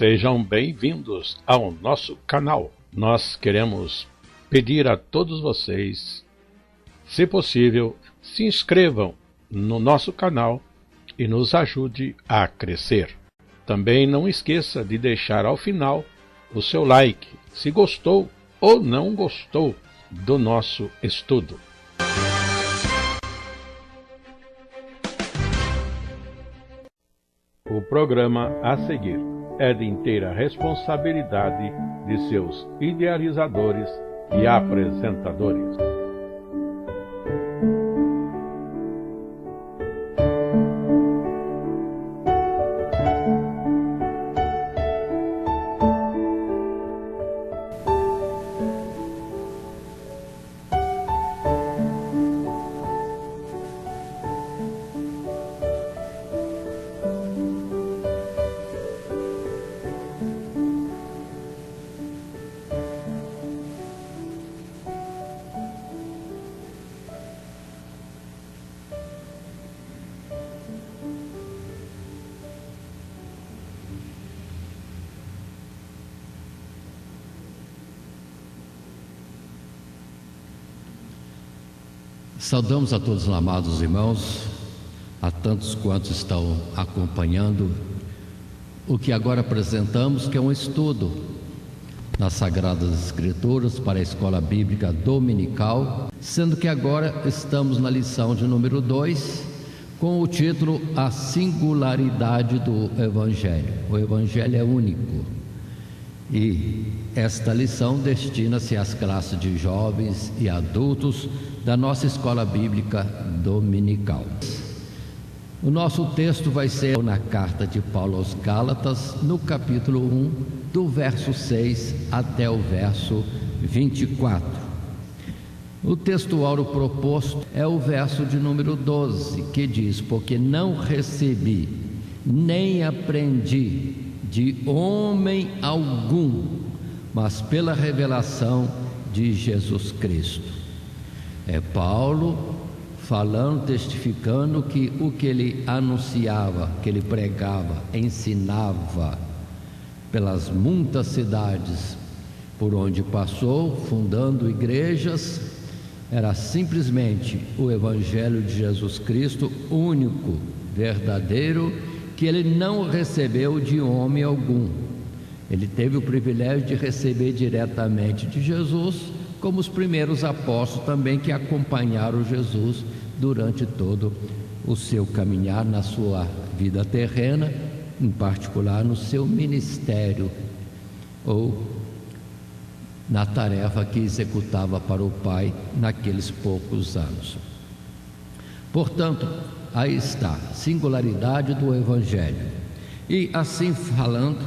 Sejam bem-vindos ao nosso canal. Nós queremos pedir a todos vocês, se possível, se inscrevam no nosso canal e nos ajude a crescer. Também não esqueça de deixar ao final o seu like, se gostou ou não gostou do nosso estudo. O programa a seguir é de inteira responsabilidade de seus idealizadores e apresentadores. Saudamos a todos os amados irmãos, a tantos quantos estão acompanhando o que agora apresentamos, que é um estudo nas Sagradas Escrituras para a Escola Bíblica Dominical, sendo que agora estamos na lição de número 2, com o título A Singularidade do Evangelho. O Evangelho é único. E esta lição destina-se às classes de jovens e adultos da nossa Escola Bíblica Dominical. O nosso texto vai ser na carta de Paulo aos Gálatas, no capítulo 1, do verso 6 até o verso 24. O textual proposto é o verso de número 12, que diz: porque não recebi, nem aprendi de homem algum, mas pela revelação de Jesus Cristo. É Paulo falando, testificando que o que ele anunciava, que ele pregava, ensinava pelas muitas cidades por onde passou, fundando igrejas, era simplesmente o Evangelho de Jesus Cristo, único, verdadeiro, que ele não recebeu de homem algum. Ele teve o privilégio de receber diretamente de Jesus, como os primeiros apóstolos também que acompanharam Jesus durante todo o seu caminhar na sua vida terrena, em particular no seu ministério ou na tarefa que executava para o Pai naqueles poucos anos. Portanto, aí está, singularidade do Evangelho. E assim falando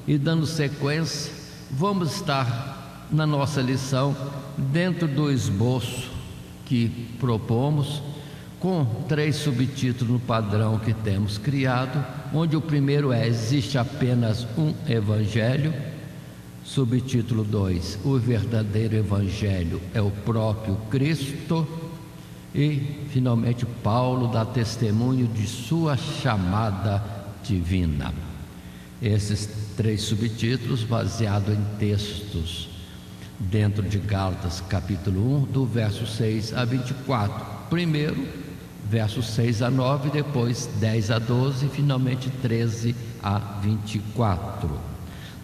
e dando sequência, vamos estar na nossa lição dentro do esboço que propomos, com 3 subtítulos no padrão que temos criado, onde o primeiro é: existe apenas um Evangelho. Subtítulo 2: o verdadeiro Evangelho é o próprio Cristo. E finalmente Paulo dá testemunho de sua chamada divina. Esses 3 subtítulos baseados em textos dentro de Gálatas capítulo 1, do verso 6 a 24. Primeiro, versos 6 a 9, depois 10 a 12 e finalmente 13 a 24.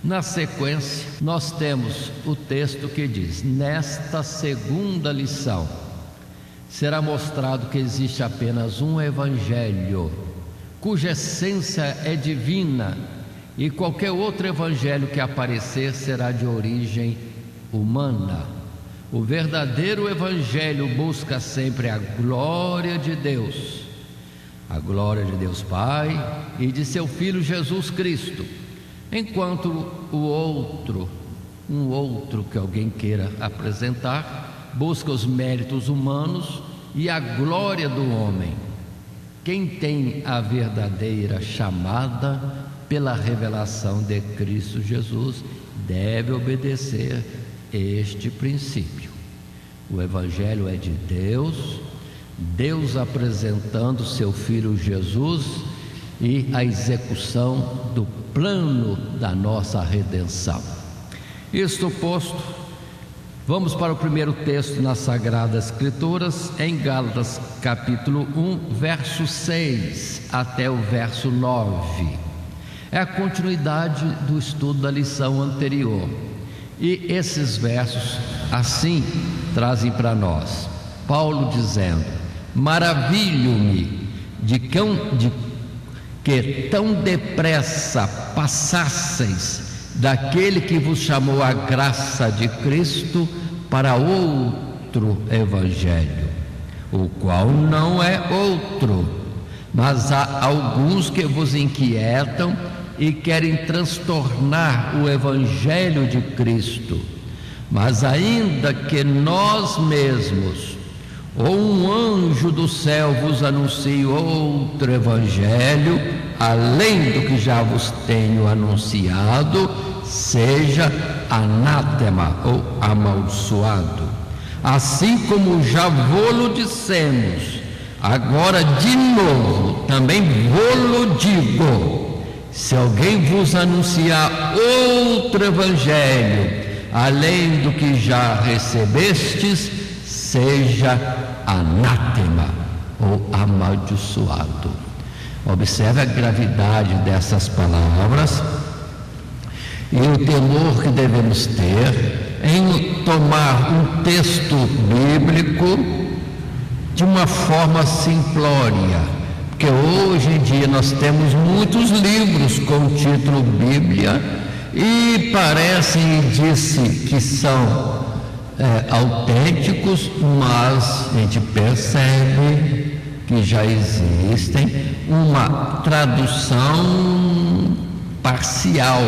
Na sequência, nós temos o texto que diz: nesta segunda lição será mostrado que existe apenas um Evangelho, cuja essência é divina, e qualquer outro Evangelho que aparecer será de origem humana. O verdadeiro Evangelho busca sempre a glória de Deus Pai e de seu Filho Jesus Cristo, enquanto um outro que alguém queira apresentar busca os méritos humanos e a glória do homem. Quem tem a verdadeira chamada pela revelação de Cristo Jesus deve obedecer este princípio. O Evangelho é de Deus, Deus apresentando seu Filho Jesus e a execução do plano da nossa redenção. Isto posto, vamos para o primeiro texto nas Sagradas Escrituras, em Gálatas capítulo 1, verso 6 até o verso 9. É a continuidade do estudo da lição anterior. E esses versos assim trazem para nós Paulo dizendo: maravilho-me de que tão depressa passasseis daquele que vos chamou a graça de Cristo para outro evangelho, o qual não é outro, mas há alguns que vos inquietam e querem transtornar o evangelho de Cristo. Mas ainda que nós mesmos ou um anjo do céu vos anuncie outro evangelho, além do que já vos tenho anunciado, seja anátema ou amaldiçoado. Assim como já vô-lo dissemos, agora de novo também vô-lo digo: se alguém vos anunciar outro evangelho, além do que já recebestes, seja anátema ou amaldiçoado. Observe a gravidade dessas palavras e o temor que devemos ter em tomar um texto bíblico de uma forma simplória, porque hoje em dia nós temos muitos livros com o título Bíblia e parecem, disse, que são autênticos, mas a gente percebe que já existem uma tradução parcial,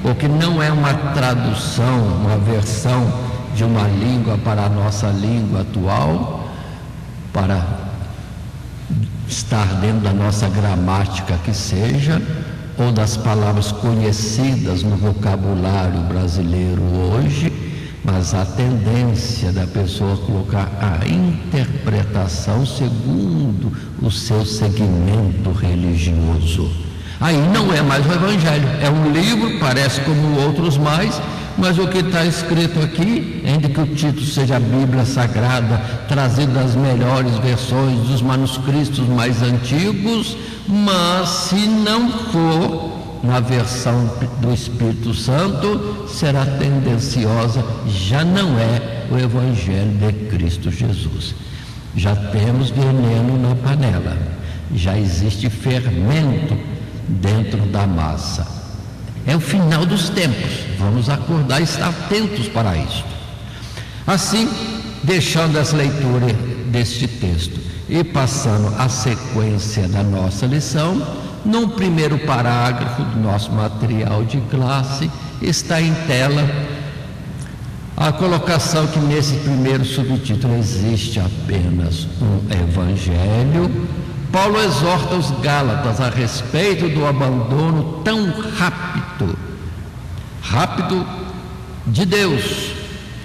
porque não é uma tradução, uma versão de uma língua para a nossa língua atual, para estar dentro da nossa gramática que seja, ou das palavras conhecidas no vocabulário brasileiro hoje, mas a tendência da pessoa colocar a interpretação segundo o seu segmento religioso. Aí não é mais o Evangelho, é um livro, parece como outros mais, mas o que está escrito aqui, ainda que o título seja a Bíblia Sagrada, trazido das melhores versões dos manuscritos mais antigos, mas se não for na versão do Espírito Santo, será tendenciosa, já não é o Evangelho de Cristo Jesus. Já temos veneno na panela, já existe fermento dentro da massa. É o final dos tempos, vamos acordar e estar atentos para isto. Assim, deixando essa leitura deste texto e passando à sequência da nossa lição, no primeiro parágrafo do nosso material de classe está em tela a colocação que nesse primeiro subtítulo existe apenas um evangelho. Paulo exorta os Gálatas a respeito do abandono tão rápido de Deus.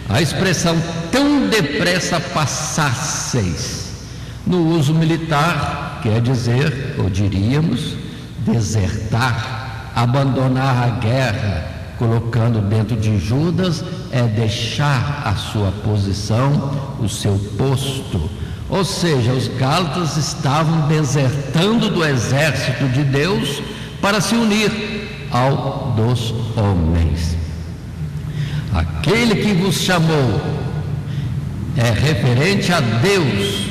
A expressão tão depressa passasseis no uso militar quer dizer, ou diríamos, desertar, abandonar a guerra, colocando dentro de Judas, é deixar a sua posição, o seu posto. Ou seja, os Gálatas estavam desertando do exército de Deus para se unir ao dos homens. Aquele que vos chamou é referente a Deus,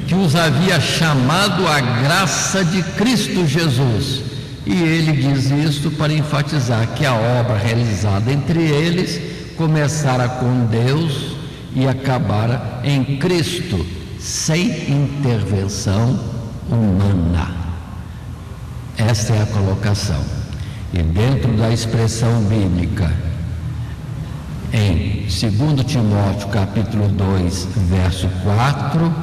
que os havia chamado à graça de Cristo Jesus. E ele diz isto para enfatizar que a obra realizada entre eles começara com Deus e acabara em Cristo, sem intervenção humana. Esta é a colocação. E dentro da expressão bíblica, em 2 Timóteo capítulo 2, verso 4,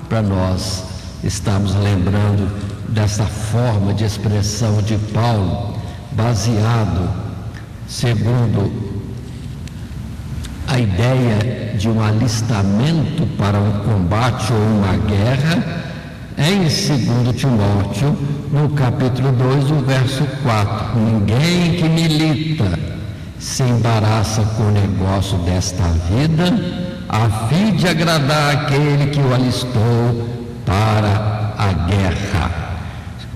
para nós estamos lembrando dessa forma de expressão de Paulo, baseado, segundo a ideia de um alistamento para um combate ou uma guerra, em 2 Timóteo, no capítulo 2, o verso 4. Ninguém que milita se embaraça com o negócio desta vida, a fim de agradar aquele que o alistou para a guerra.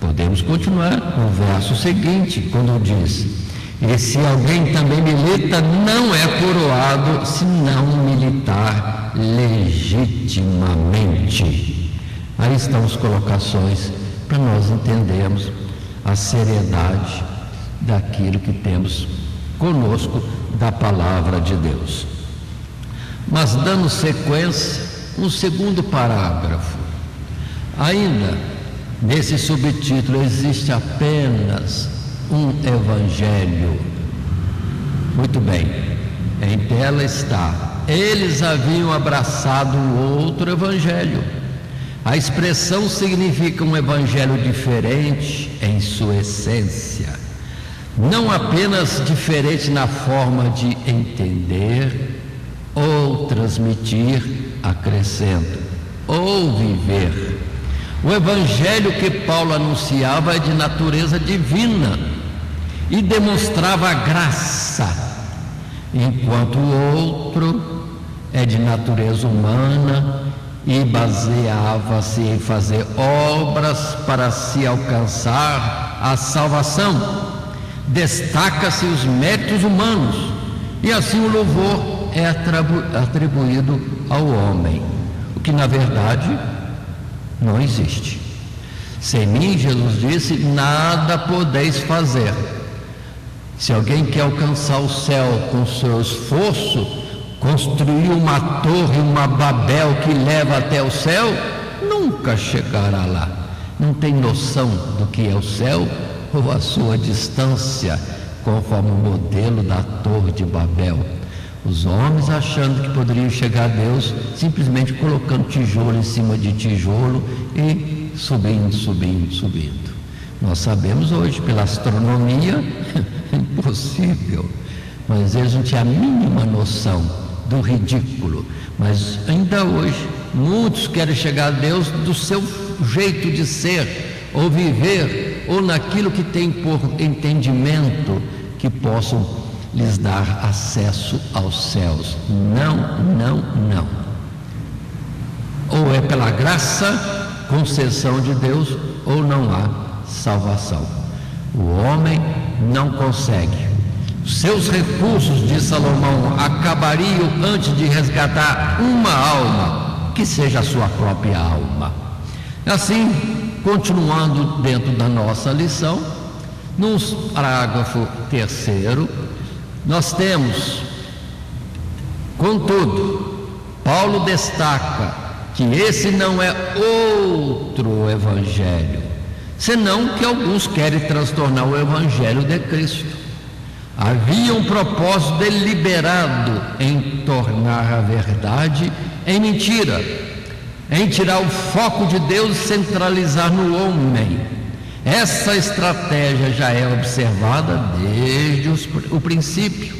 Podemos continuar no verso seguinte, quando diz: e se alguém também milita, não é coroado, se não militar legitimamente. Aí estão as colocações para nós entendermos a seriedade daquilo que temos conosco da palavra de Deus. Mas dando sequência, um segundo parágrafo. Ainda nesse subtítulo existe apenas um evangelho. Muito bem, em tela está: eles haviam abraçado o outro evangelho. A expressão significa um evangelho diferente em sua essência, não apenas diferente na forma de entender ou transmitir, acrescento, ou viver. O evangelho que Paulo anunciava é de natureza divina e demonstrava a graça, enquanto o outro é de natureza humana e baseava-se em fazer obras para se alcançar a salvação. Destaca-se os méritos humanos e assim o louvor é atribuído ao homem, o que na verdade não existe. Sem mim, Jesus disse, nada podeis fazer. Se alguém quer alcançar o céu com seu esforço, construir uma torre, uma Babel que leva até o céu, nunca chegará lá. Não tem noção do que é o céu ou a sua distância, conforme o modelo da torre de Babel. Os homens achando que poderiam chegar a Deus simplesmente colocando tijolo em cima de tijolo e subindo, subindo, subindo. Nós sabemos hoje pela astronomia impossível, mas eles não tinham a mínima noção do ridículo. Mas ainda hoje muitos querem chegar a Deus do seu jeito de ser ou viver, ou naquilo que tem por entendimento que possam lhes dar acesso aos céus. Não, não, não. Ou é pela graça, concessão de Deus, ou não há salvação. O homem não consegue. Seus recursos, diz Salomão, acabariam antes de resgatar uma alma, que seja a sua própria alma. Assim, continuando dentro da nossa lição, no parágrafo 3º, nós temos, contudo, Paulo destaca que esse não é outro evangelho, senão que alguns querem transtornar o evangelho de Cristo. Havia um propósito deliberado em tornar a verdade em mentira, em tirar o foco de Deus e centralizar no homem. Essa estratégia já é observada desde o princípio.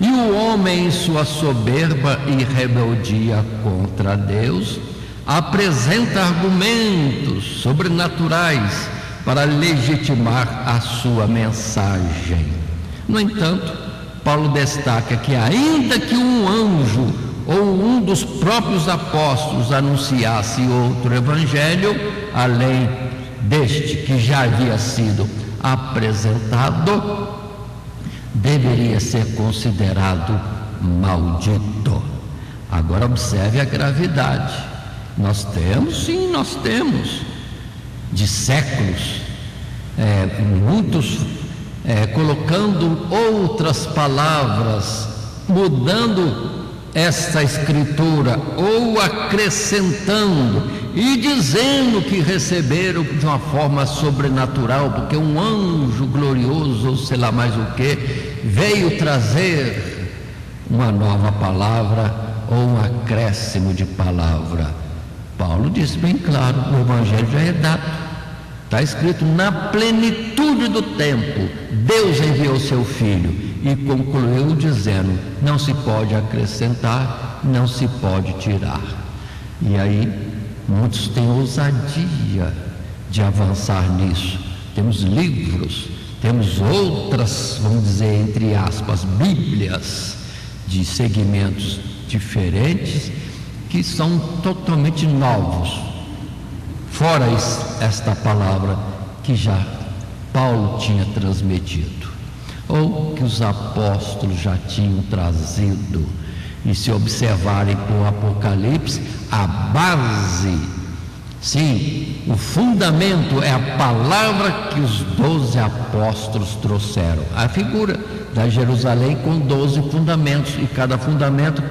E o homem, em sua soberba e rebeldia contra Deus, apresenta argumentos sobrenaturais para legitimar a sua mensagem. No entanto, Paulo destaca que ainda que um anjo ou um dos próprios apóstolos anunciasse outro evangelho, além deste que já havia sido apresentado, deveria ser considerado maldito. Agora observe a gravidade. Nós temos, sim, nós temos, de séculos, muitos colocando outras palavras, mudando esta escritura ou acrescentando e dizendo que receberam de uma forma sobrenatural, porque um anjo glorioso, ou sei lá mais o que, veio trazer uma nova palavra ou um acréscimo de palavra. Paulo disse bem claro, o evangelho já é dado, está escrito: na plenitude do tempo Deus enviou seu filho, e concluiu dizendo: não se pode acrescentar, não se pode tirar. E aí Muitos têm ousadia de avançar nisso. Temos livros, temos outras, vamos dizer, entre aspas, bíblias de segmentos diferentes que são totalmente novos, fora esta palavra que já Paulo tinha transmitido, ou que os apóstolos já tinham trazido. E se observarem o Apocalipse, a base, sim, o fundamento é a palavra que os 12 apóstolos trouxeram. A figura da Jerusalém com 12 fundamentos, e cada fundamento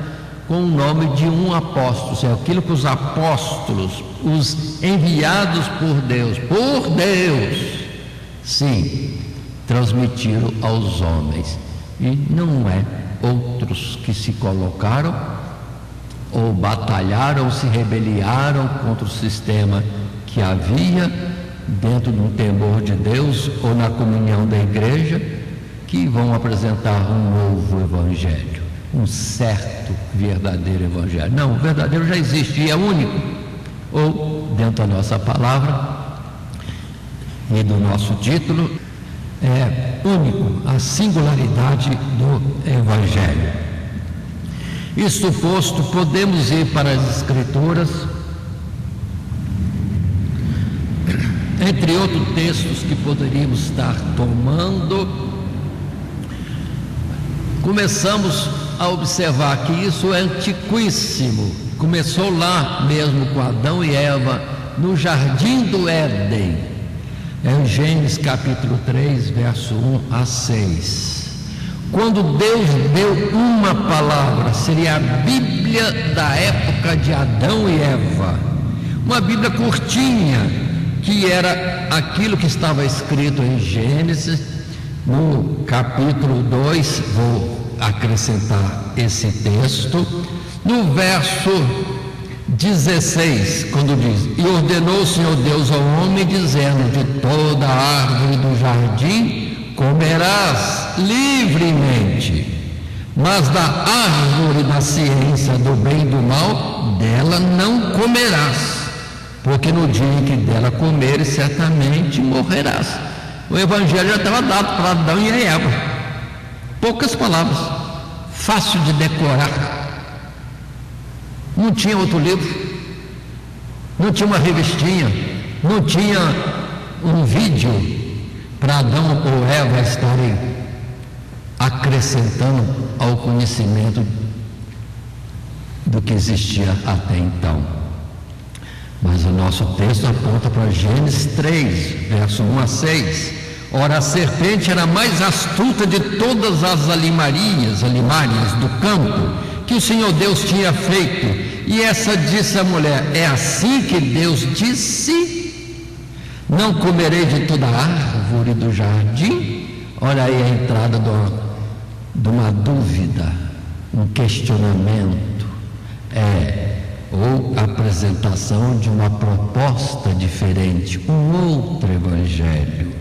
com o nome de um apóstolo. É aquilo que os apóstolos, os enviados por Deus, sim, transmitiram aos homens. E não é outros que se colocaram ou batalharam, ou se rebelaram contra o sistema que havia dentro do temor de Deus ou na comunhão da igreja, que vão apresentar um novo evangelho, um certo verdadeiro evangelho. Não, o verdadeiro já existe e é único. Ou, dentro da nossa palavra e do nosso título, é único, a singularidade do evangelho. Isto posto, podemos ir para as Escrituras, entre outros textos que poderíamos estar tomando. Começamos a observar que isso é antiquíssimo. Começou lá mesmo com Adão e Eva, no jardim do Éden. É em Gênesis capítulo 3, verso 1 a 6. Quando Deus deu uma palavra, seria a Bíblia da época de Adão e Eva, uma Bíblia curtinha, que era aquilo que estava escrito em Gênesis, no capítulo 2, vou acrescentar esse texto, no verso 16, quando diz: e ordenou o Senhor Deus ao homem, dizendo: de toda a árvore do jardim comerás livremente, mas da árvore da ciência do bem e do mal, dela não comerás, porque no dia em que dela comeres, certamente morrerás. O evangelho já estava dado para Adão e Eva, poucas palavras, fácil de decorar. Não tinha outro livro, não tinha uma revistinha, não tinha um vídeo para Adão ou Eva estarem acrescentando ao conhecimento do que existia até então. Mas o nosso texto aponta para Gênesis 3, verso 1 a 6. Ora, a serpente era a mais astuta de todas as alimárias do campo que o Senhor Deus tinha feito, e essa disse à mulher: é assim que Deus disse: não comerei de toda a árvore do jardim? Olha aí a entrada de uma dúvida, um questionamento, ou apresentação de uma proposta diferente, um outro evangelho.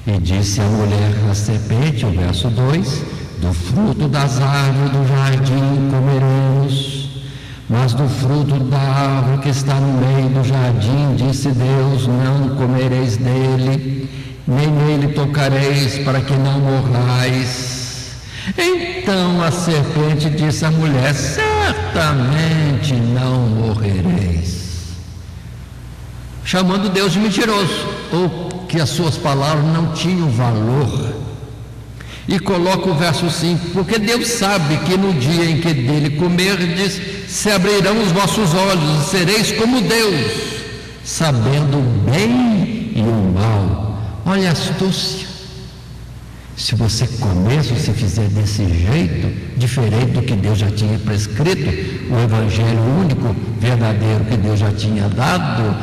E disse a mulher à serpente, o verso 2: do fruto das árvores do jardim comeremos, mas do fruto da árvore que está no meio do jardim, disse Deus, não comereis dele, nem nele tocareis, para que não morrais. Então a serpente disse à mulher: certamente não morrereis, chamando Deus de mentiroso, ou que as suas palavras não tinham valor. E coloca o verso 5: porque Deus sabe que no dia em que dele comerdes, se abrirão os vossos olhos e sereis como Deus, sabendo o bem e o mal. Olha a astúcia. Se você comer, se você fizer desse jeito, diferente do que Deus já tinha prescrito, o evangelho único, verdadeiro que Deus já tinha dado,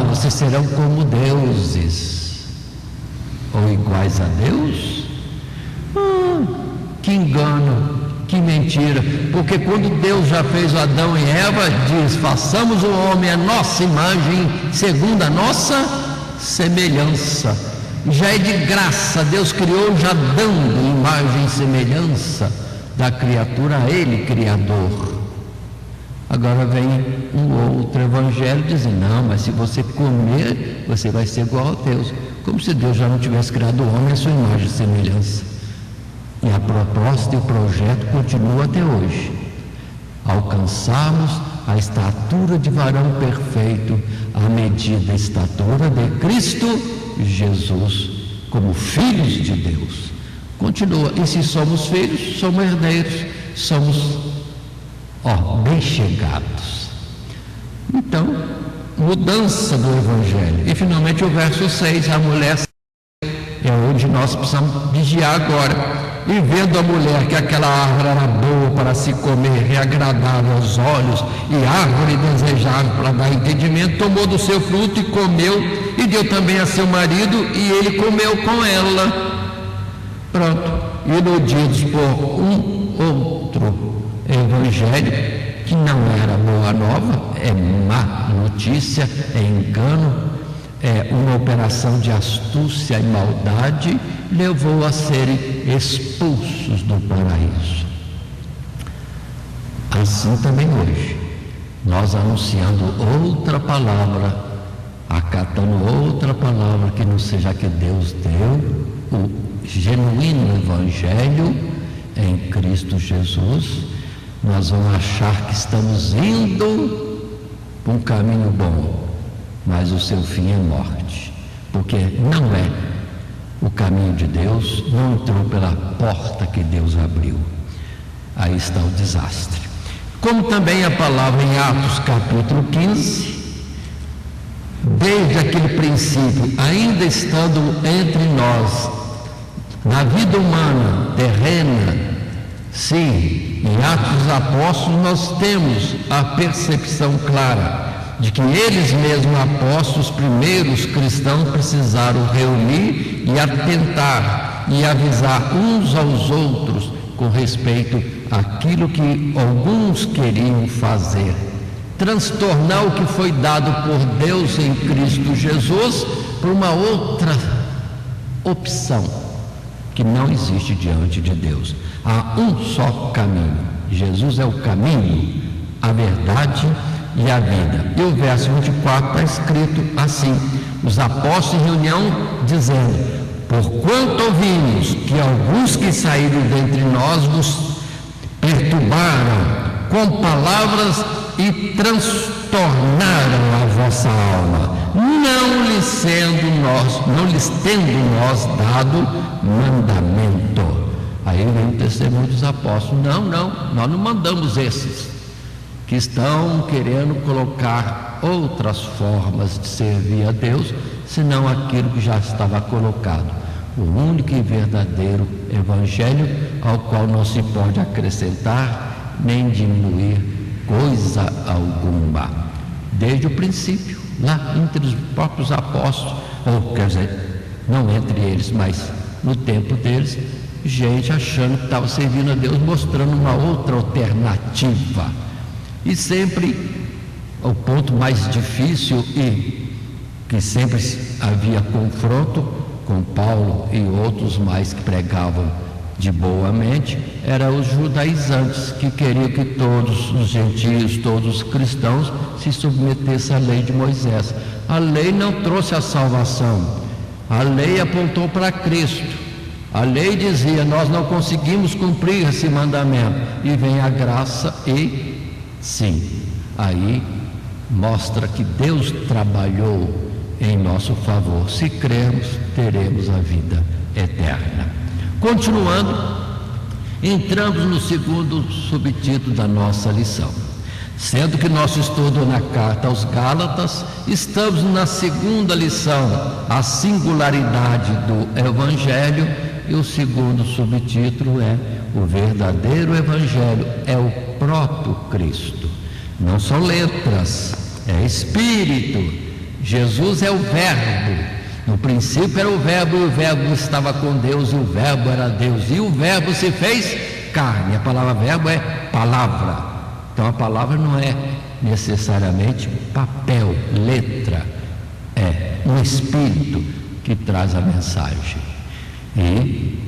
vocês serão como deuses, ou iguais a Deus. Que engano, que mentira, porque quando Deus já fez Adão e Eva, diz: façamos o homem à nossa imagem, segundo a nossa semelhança. Já é de graça, Deus criou já dando imagem e semelhança da criatura a Ele, Criador. Agora vem um outro evangelho dizendo: não, mas se você comer, você vai ser igual a Deus. Como se Deus já não tivesse criado o homem à sua imagem e semelhança. E a proposta e o projeto continua até hoje: alcançarmos a estatura de varão perfeito, à medida da estatura de Cristo Jesus, como filhos de Deus. Continua: e se somos filhos, somos herdeiros, somos bem chegados. Então, mudança do evangelho. E finalmente o verso 6, a mulher é onde nós precisamos vigiar agora. E vendo a mulher que aquela árvore era boa para se comer e agradável aos olhos, e árvore desejável para dar entendimento, tomou do seu fruto e comeu, e deu também a seu marido, e ele comeu com ela. Pronto. E iludidos por um outro evangelho, que não era boa nova, é má notícia, é engano, é uma operação de astúcia e maldade, levou a serem expulsos do paraíso. Assim também hoje, nós anunciando outra palavra, acatando outra palavra que não seja a que Deus deu, o genuíno evangelho em Cristo Jesus, nós vamos achar que estamos indo por um caminho bom, mas o seu fim é morte, porque não é o caminho de Deus, não entrou pela porta que Deus abriu. Aí está o desastre. Como também a palavra em Atos capítulo 15, desde aquele princípio, ainda estando entre nós, na vida humana, terrena, sim, em Atos dos Apóstolos nós temos a percepção clara de que eles mesmos, apóstolos, primeiros cristãos, precisaram reunir e atentar e avisar uns aos outros com respeito àquilo que alguns queriam fazer, transtornar o que foi dado por Deus em Cristo Jesus por uma outra opção que não existe diante de Deus. Há um só caminho. Jesus é o caminho, a verdade e a vida. E o verso 24 está escrito assim: os apóstolos em reunião dizendo: porquanto ouvimos que alguns que saíram dentre nós vos perturbaram com palavras e transtornaram a vossa alma, não lhes tendo nós dado mandamento. Aí vem o testemunho dos apóstolos: não, nós não mandamos esses que estão querendo colocar outras formas de servir a Deus, senão aquilo que já estava colocado, o único e verdadeiro evangelho, ao qual não se pode acrescentar nem diminuir coisa alguma. Desde o princípio, lá entre os próprios apóstolos, ou quer dizer, não entre eles, mas no tempo deles, gente achando que estava servindo a Deus, mostrando uma outra alternativa. E sempre o ponto mais difícil, e que sempre havia confronto com Paulo e outros mais que pregavam de boa mente, eram os judaizantes, que queriam que todos os gentios, todos os cristãos se submetessem à lei de Moisés. A lei não trouxe a salvação, a lei apontou para Cristo. A lei dizia: nós não conseguimos cumprir esse mandamento, e vem a graça e sim, aí mostra que Deus trabalhou em nosso favor. Se crermos, teremos a vida eterna. Continuando, entramos no segundo subtítulo da nossa lição. Sendo que nosso estudo na carta aos Gálatas, estamos na segunda lição, a singularidade do Evangelho, e o segundo subtítulo é: o verdadeiro Evangelho é o próprio Cristo. Não são letras, é Espírito. Jesus é o Verbo. No princípio era o Verbo, e o Verbo estava com Deus, e o Verbo era Deus, e o Verbo se fez carne. A palavra verbo é palavra. Então a palavra não é necessariamente papel, letra, é um Espírito que traz a mensagem, e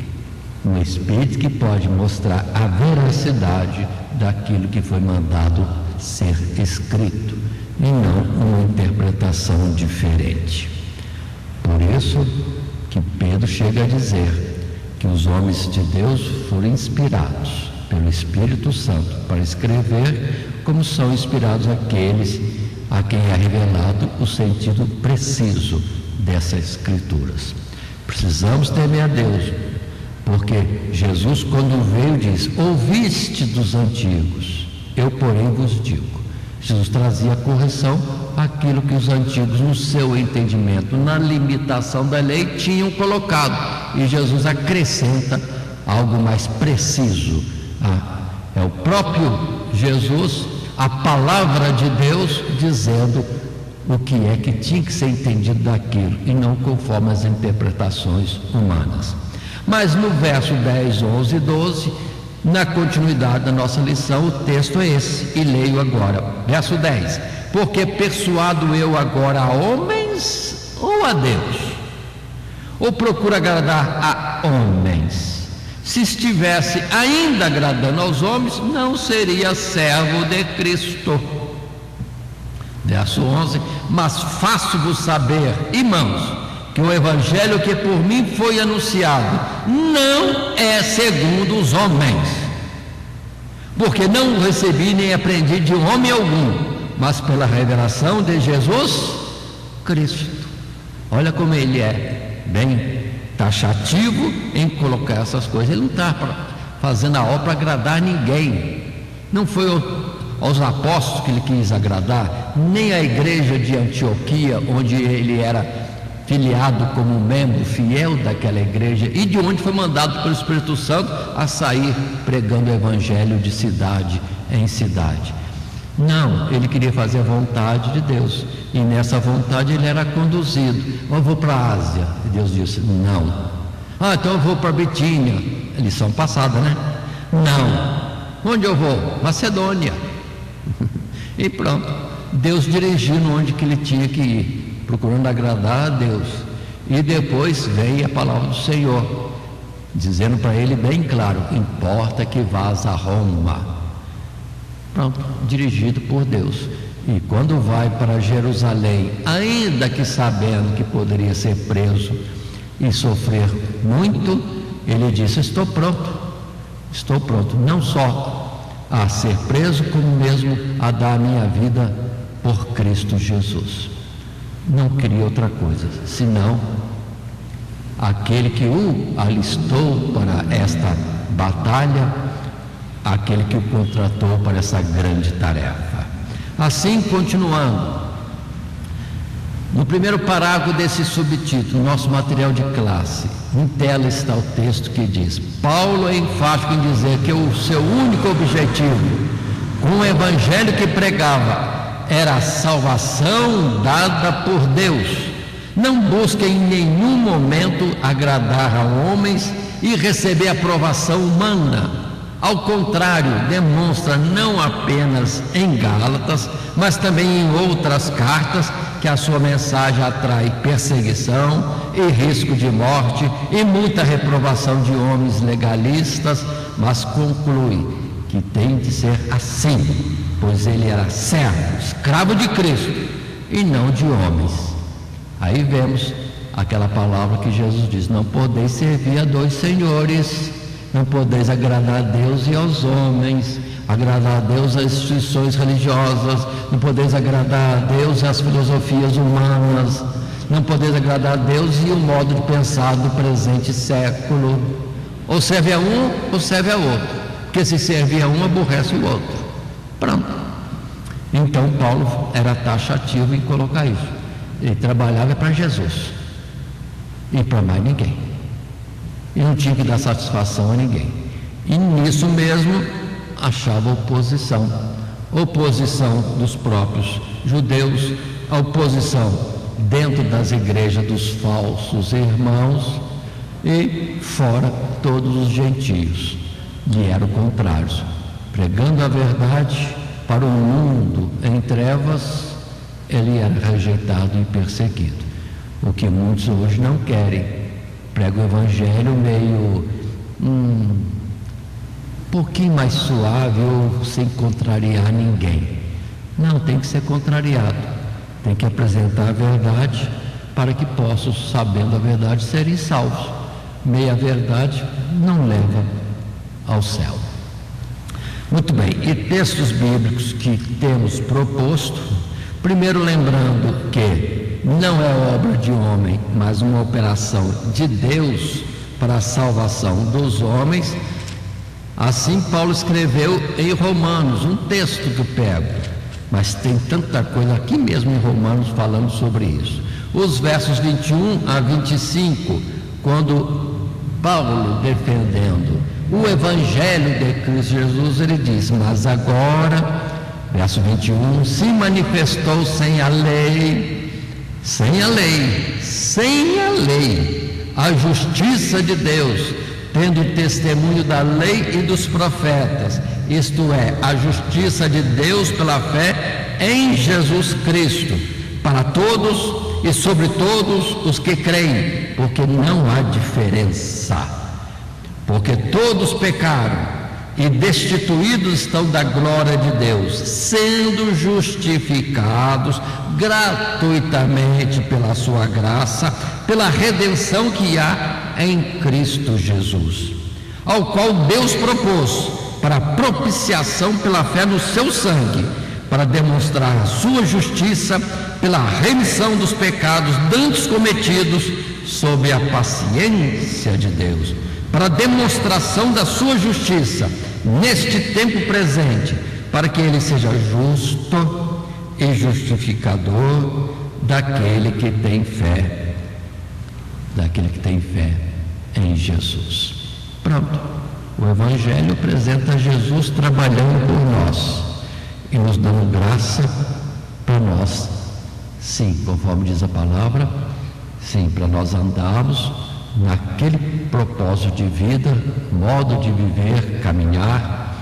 um Espírito que pode mostrar a veracidade daquilo que foi mandado ser escrito e não uma interpretação diferente. Por isso que Pedro chega a dizer que os homens de Deus foram inspirados pelo Espírito Santo para escrever, como são inspirados aqueles a quem é revelado o sentido preciso dessas escrituras. Precisamos temer a Deus, porque Jesus, quando veio, diz: ouviste dos antigos, eu porém vos digo. Jesus trazia correção àquilo que os antigos, no seu entendimento, na limitação da lei, tinham colocado, e Jesus acrescenta algo mais preciso. É o próprio Jesus, a palavra de Deus, dizendo o que é que tinha que ser entendido daquilo, e não conforme as interpretações humanas. Mas no verso 10, 11 e 12, na continuidade da nossa lição, o texto é esse, e leio agora, verso 10: porque persuado eu agora a homens ou a Deus? Ou procuro agradar a homens? Se estivesse ainda agradando aos homens, não seria servo de Cristo. Verso 11: mas faço-vos saber, irmãos, que o evangelho que por mim foi anunciado não é segundo os homens, porque não o recebi nem aprendi de homem algum, mas pela revelação de Jesus Cristo. Olha como ele é bem taxativo em colocar essas coisas. Ele não está fazendo a obra para agradar ninguém. Não foi aos apóstolos que ele quis agradar, nem a igreja de Antioquia, onde ele era filiado como membro fiel daquela igreja, e de onde foi mandado pelo Espírito Santo a sair pregando o evangelho de cidade em cidade. Não, ele queria fazer a vontade de Deus, e nessa vontade ele era conduzido. Eu vou para a Ásia, e Deus disse: não. Então eu vou para Bitínia, lição passada, né? Não. Onde eu vou? Macedônia. E pronto, Deus dirigindo onde que ele tinha que ir, procurando agradar a Deus. E depois veio a palavra do Senhor, dizendo para ele bem claro: importa que vás a Roma. Pronto, dirigido por Deus. E quando vai para Jerusalém, ainda que sabendo que poderia ser preso e sofrer muito, ele disse: estou pronto, não só a ser preso, como mesmo a dar a minha vida por Cristo Jesus. Não queria outra coisa, senão aquele que o alistou para esta batalha, aquele que o contratou para essa grande tarefa. Assim, continuando, no primeiro parágrafo desse subtítulo, nosso material de classe, em tela está o texto que diz: Paulo é enfático em dizer que o seu único objetivo com o evangelho que pregava era a salvação dada por Deus. Não busca em nenhum momento agradar a homens e receber aprovação humana. Ao contrário, demonstra não apenas em Gálatas, mas também em outras cartas, que a sua mensagem atrai perseguição e risco de morte e muita reprovação de homens legalistas, mas conclui que tem de ser assim, pois ele era servo, escravo de Cristo e não de homens. Aí vemos aquela palavra que Jesus diz: não podeis servir a dois senhores, não podeis agradar a Deus e aos homens, agradar a Deus às instituições religiosas, não podeis agradar a Deus às filosofias humanas, não podeis agradar a Deus e o modo de pensar do presente século. Ou serve a um ou serve a outro, porque se servir a um, aborrece o outro. Pronto. Então Paulo era taxativo em colocar isso. Ele trabalhava para Jesus e para mais ninguém, e não tinha que dar satisfação a ninguém. E nisso mesmo achava oposição dos próprios judeus, a oposição dentro das igrejas dos falsos irmãos e fora todos os gentios, que eram contrários, pregando a verdade para o mundo em trevas. Ele era rejeitado e perseguido, o que muitos hoje não querem. Prega o evangelho meio pouquinho mais suave ou sem contrariar ninguém. Não, tem que ser contrariado. Tem que apresentar a verdade para que possam, sabendo a verdade, serem salvos. Meia verdade não leva ao céu. Muito bem, e textos bíblicos que temos proposto, primeiro lembrando que não é obra de homem, mas uma operação de Deus para a salvação dos homens. Assim Paulo escreveu em Romanos, um texto que eu pego, mas tem tanta coisa aqui mesmo em Romanos falando sobre isso. Os versos 21 a 25, quando Paulo defendendo o Evangelho de Cristo Jesus, ele diz: mas agora, verso 21, se manifestou sem a lei, a justiça de Deus, tendo testemunho da lei e dos profetas, isto é, a justiça de Deus pela fé em Jesus Cristo, para todos e sobre todos os que creem, porque não há diferença. Porque todos pecaram e destituídos estão da glória de Deus, sendo justificados gratuitamente pela sua graça, pela redenção que há em Cristo Jesus, ao qual Deus propôs para propiciação pela fé no seu sangue, para demonstrar a sua justiça pela remissão dos pecados dantes cometidos sob a paciência de Deus, para demonstração da sua justiça neste tempo presente, para que ele seja justo e justificador daquele que tem fé em Jesus. Pronto, o Evangelho apresenta Jesus trabalhando por nós e nos dando graça para nós, sim, conforme diz a palavra, sim, para nós andarmos naquele propósito de vida, modo de viver, caminhar,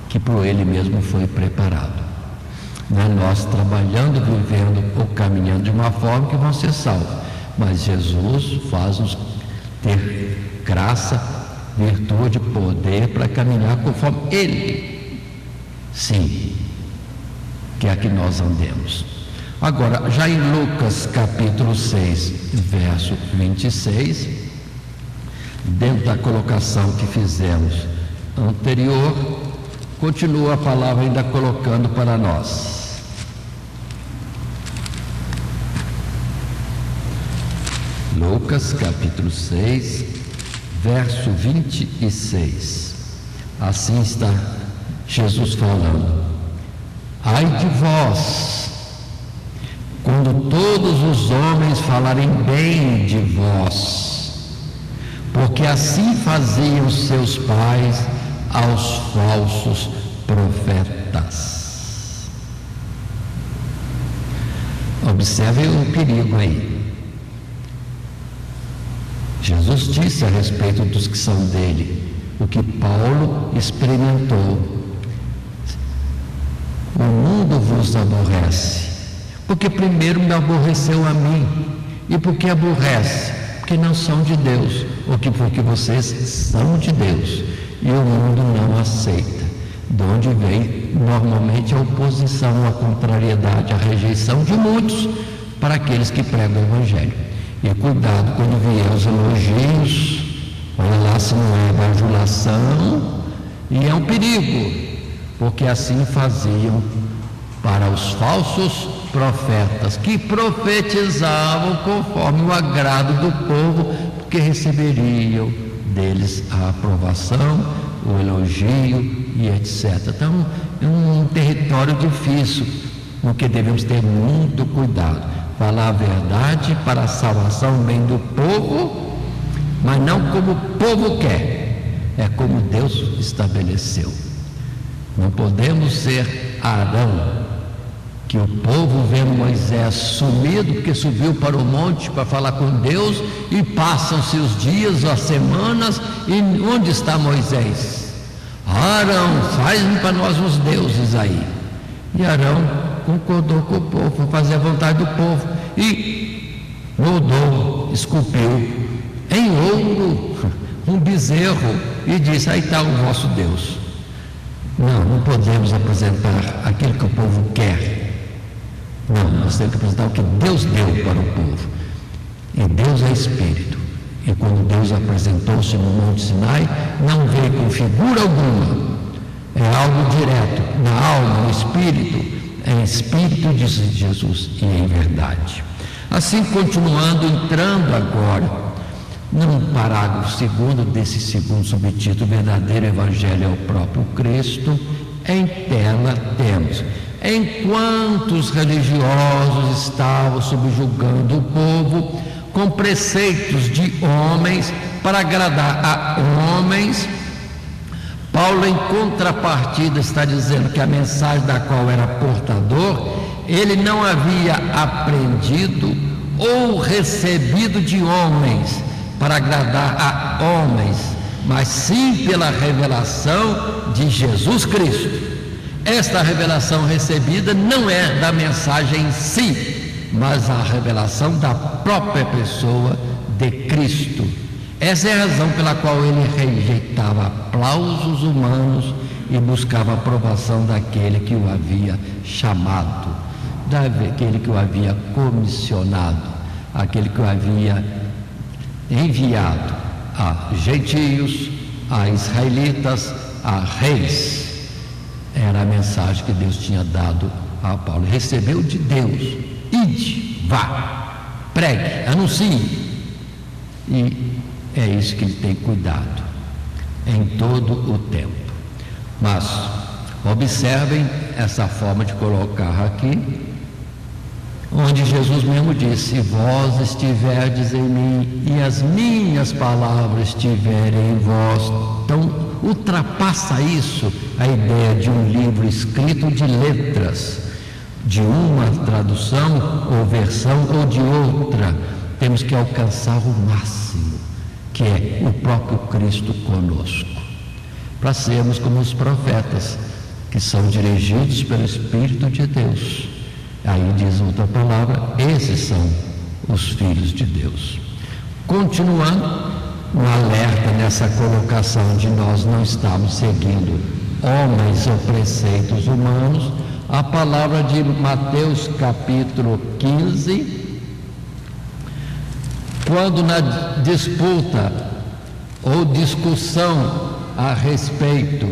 que por Ele mesmo foi preparado. Não é nós trabalhando, vivendo ou caminhando de uma forma que vão ser salvos, mas Jesus faz-nos ter graça, virtude, poder para caminhar conforme Ele, sim, quer que nós andemos. Agora, já em Lucas capítulo 6, verso 26, dentro da colocação que fizemos anterior, continua a palavra ainda colocando para nós. Lucas capítulo 6, verso 26. Assim está Jesus falando: ai de vós, quando todos os homens falarem bem de vós, porque assim faziam seus pais aos falsos profetas. Observem o perigo aí. Jesus disse a respeito dos que são dele, o que Paulo experimentou: o mundo vos aborrece, porque primeiro me aborreceu a mim. E por que aborrece? Porque não são de Deus, ou porque vocês são de Deus e o mundo não aceita. De onde vem normalmente a oposição, a contrariedade, a rejeição de muitos para aqueles que pregam o Evangelho. E cuidado quando vier os elogios, olha lá se não é bajulação, e é um perigo, porque assim faziam para os falsos profetas, que profetizavam conforme o agrado do povo, porque receberiam deles a aprovação, o elogio e etc. Então é um território difícil, no que devemos ter muito cuidado, falar a verdade para a salvação bem do povo, mas não como o povo quer, é como Deus estabeleceu. Não podemos ser Arão, que o povo vê Moisés sumido, porque subiu para o monte para falar com Deus, e passam-se os dias, as semanas, e onde está Moisés? Arão, faz-me para nós uns deuses aí. E Arão concordou com o povo, foi fazer a vontade do povo, e moldou, esculpiu em ouro um bezerro, e disse: aí está o vosso Deus. Não podemos apresentar aquilo que o povo quer. Não, nós temos que apresentar o que Deus deu para o povo. E Deus é Espírito. E quando Deus apresentou-se no Monte Sinai, não veio com figura alguma. É algo direto, na alma, no Espírito. É Espírito, disse Jesus, e em verdade. Assim, continuando, entrando agora no parágrafo 2 desse segundo subtítulo, o verdadeiro Evangelho é o próprio Cristo, em tela temos: enquanto os religiosos estavam subjugando o povo com preceitos de homens para agradar a homens, Paulo, em contrapartida, está dizendo que a mensagem da qual era portador, ele não havia aprendido ou recebido de homens para agradar a homens, mas sim pela revelação de Jesus Cristo. Esta revelação recebida não é da mensagem em si, mas a revelação da própria pessoa de Cristo. Essa é a razão pela qual ele rejeitava aplausos humanos e buscava a aprovação daquele que o havia chamado, daquele que o havia comissionado, aquele que o havia enviado a gentios, a israelitas, a reis. Era a mensagem que Deus tinha dado a Paulo. Recebeu de Deus: ide, vá, pregue, anuncie. E é isso que ele tem cuidado em todo o tempo. Mas observem essa forma de colocar aqui, onde Jesus mesmo disse: se vós estiverdes em mim e as minhas palavras estiverem em vós. Então ultrapassa isso a ideia de um livro escrito de letras, de uma tradução ou versão ou de outra. Temos que alcançar o máximo, que é o próprio Cristo conosco, para sermos como os profetas, que são dirigidos pelo Espírito de Deus. Aí diz outra palavra: esses são os filhos de Deus. Continuando, um alerta nessa colocação de nós não estamos seguindo homens ou preceitos humanos, a palavra de Mateus capítulo 15, quando na disputa ou discussão a respeito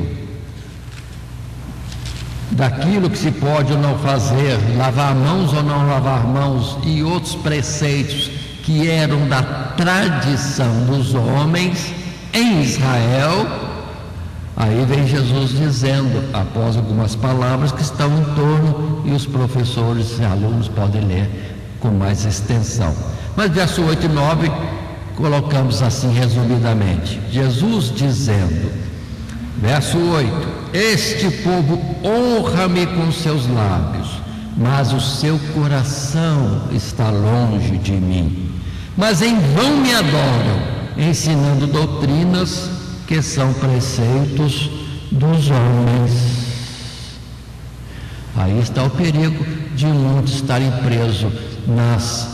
daquilo que se pode ou não fazer, lavar mãos ou não lavar mãos, e outros preceitos que eram da tradição dos homens em Israel, aí vem Jesus dizendo, após algumas palavras que estão em torno, e os professores e alunos podem ler com mais extensão. Mas verso 8 e 9 colocamos assim resumidamente: Jesus dizendo, verso 8: este povo honra-me com seus lábios, mas o seu coração está longe de mim. Mas em vão me adoram, ensinando doutrinas que são preceitos dos homens. Aí está o perigo de muitos estarem presos nas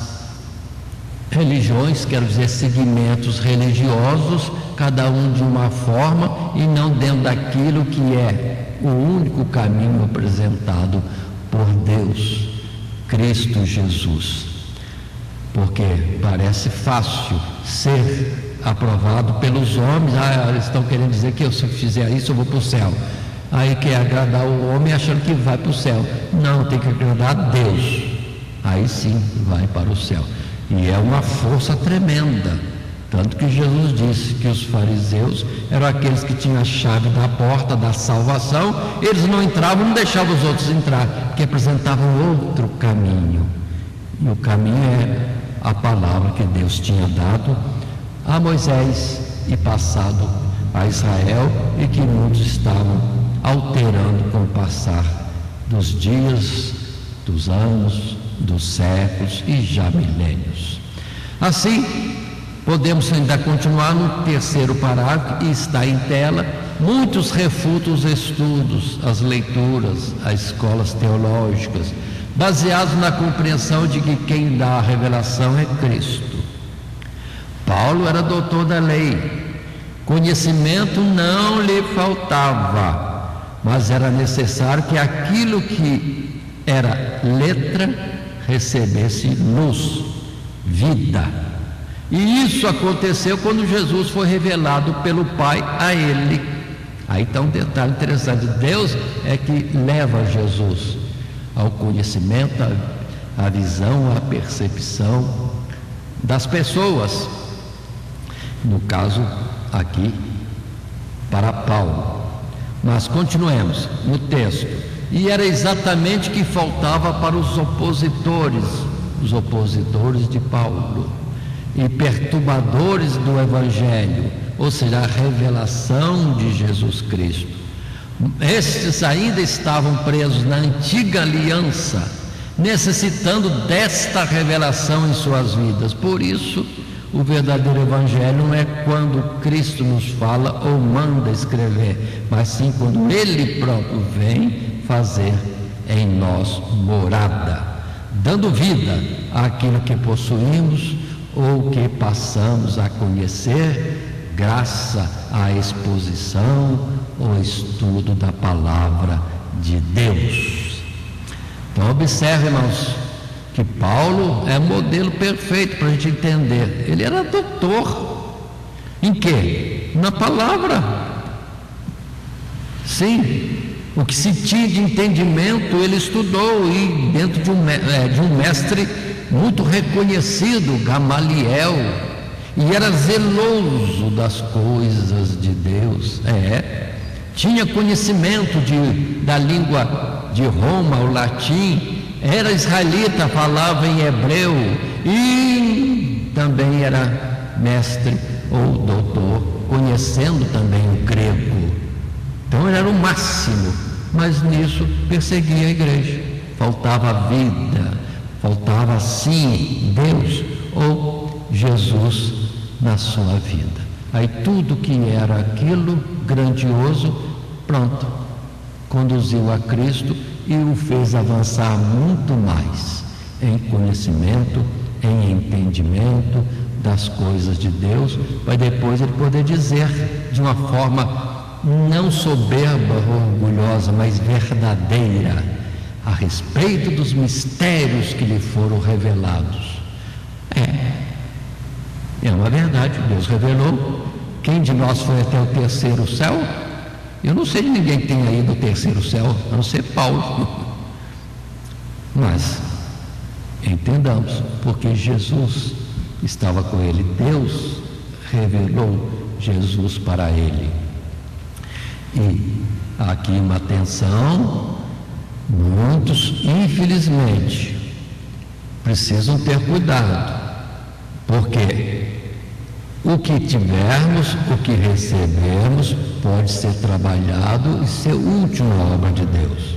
religiões, quero dizer, segmentos religiosos, cada um de uma forma, e não dentro daquilo que é o único caminho apresentado por Deus, Cristo Jesus. Porque parece fácil ser aprovado pelos homens. Eles estão querendo dizer que se eu fizer isso eu vou para o céu. Aí quer agradar o homem achando que vai para o céu. Não, tem que agradar a Deus. Aí sim vai para o céu. E é uma força tremenda. Tanto que Jesus disse que os fariseus eram aqueles que tinham a chave da porta da salvação. Eles não entravam, não deixavam os outros entrar, porque apresentavam outro caminho. E o caminho é a palavra que Deus tinha dado a Moisés e passado a Israel, e que muitos estavam alterando com o passar dos dias, dos anos, dos séculos e já milênios. Assim, podemos ainda continuar no terceiro parágrafo, e está em tela. Muitos refutam os estudos, as leituras, as escolas teológicas, baseados na compreensão de que quem dá a revelação é Cristo. Paulo era doutor da lei, conhecimento não lhe faltava, mas era necessário que aquilo que era letra recebesse luz, vida. E isso aconteceu quando Jesus foi revelado pelo Pai a ele. Aí está um detalhe interessante: Deus é que leva Jesus ao conhecimento, à visão, à percepção das pessoas. No caso aqui, para Paulo. Mas continuemos no texto. E era exatamente o que faltava para os opositores de Paulo e perturbadores do Evangelho, ou seja, a revelação de Jesus Cristo. Estes ainda estavam presos na antiga aliança, necessitando desta revelação em suas vidas. Por isso, o verdadeiro Evangelho não é quando Cristo nos fala ou manda escrever, mas sim quando Ele próprio vem fazer em nós morada, dando vida àquilo que possuímos ou que passamos a conhecer, graças à exposição ou estudo da palavra de Deus. Então observe, irmãos, que Paulo é modelo perfeito para a gente entender. Ele era doutor em quê? Na palavra. Sim, o que se tinha de entendimento ele estudou, e dentro de um mestre muito reconhecido, Gamaliel, e era zeloso das coisas de Deus. Tinha conhecimento da língua de Roma, o latim. Era israelita, falava em hebreu e também era mestre ou doutor, conhecendo também o grego. Então ele era o máximo, mas nisso perseguia a igreja. Faltava vida, faltava sim Deus ou Jesus na sua vida. Aí tudo que era aquilo grandioso, pronto, conduziu a Cristo e o fez avançar muito mais em conhecimento, em entendimento das coisas de Deus, para depois ele poder dizer de uma forma não soberba, orgulhosa, mas verdadeira, a respeito dos mistérios que lhe foram revelados. É uma verdade, Deus revelou. Quem de nós foi até o terceiro céu? Eu não sei de ninguém que tenha ido ao terceiro céu, a não ser Paulo. Mas entendamos, porque Jesus estava com ele, Deus revelou Jesus para ele. E aqui uma atenção: muitos, infelizmente, precisam ter cuidado, porque o que tivermos, o que recebermos, pode ser trabalhado e ser útil na obra de Deus.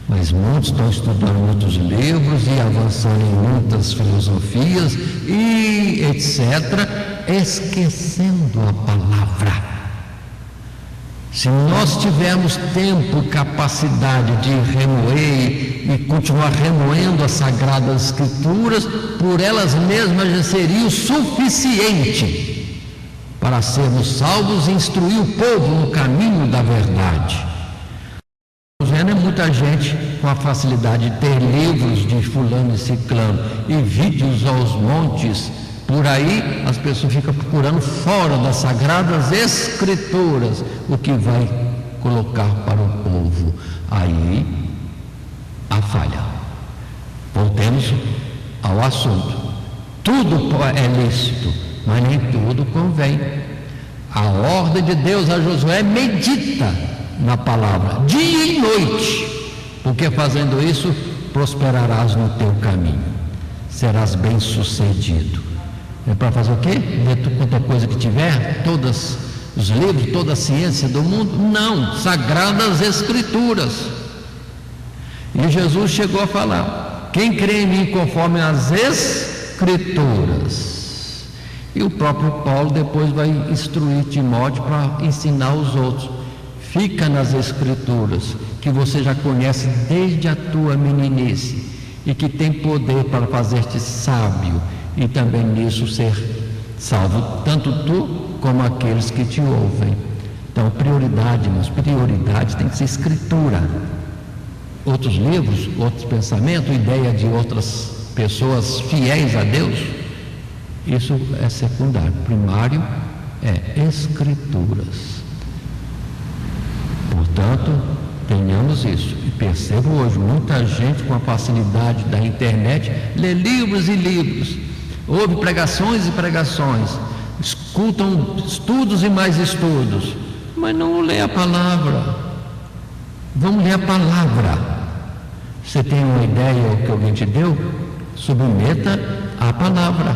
Mas muitos estão estudando muitos livros e avançando em muitas filosofias e etc., esquecendo a palavra. Se nós tivermos tempo e capacidade de remoer e continuar remoendo as Sagradas Escrituras, por elas mesmas já seria o suficiente para sermos salvos e instruir o povo no caminho da verdade. Vendo é muita gente com a facilidade de ter livros de fulano e ciclano e vídeos aos montes. Por aí as pessoas ficam procurando fora das Sagradas Escrituras o que vai colocar para o povo. Aí a falha. Voltemos ao assunto. Tudo é lícito, mas nem tudo convém. A ordem de Deus a Josué: medita na palavra dia e noite, porque fazendo isso prosperarás no teu caminho, serás bem sucedido. É para fazer o quê? Ler quanta coisa que tiver, todos os livros, toda a ciência do mundo? Não, Sagradas Escrituras. E Jesus chegou a falar: quem crê em mim conforme as Escrituras. E o próprio Paulo depois vai instruir Timóteo para ensinar os outros: fica nas Escrituras, que você já conhece desde a tua meninice e que tem poder para fazer-te sábio e também nisso ser salvo, tanto tu como aqueles que te ouvem. Então, prioridade, mas prioridade tem que ser escritura. Outros livros, outros pensamentos, ideia de outras pessoas fiéis a Deus, isso é secundário. Primário é escrituras. Portanto, tenhamos isso. E percebo hoje muita gente com a facilidade da internet lê livros e livros, ouve pregações e pregações, escutam estudos e mais estudos, mas não lê a palavra. Vamos ler a palavra. Você tem uma ideia que alguém te deu? Submeta à palavra.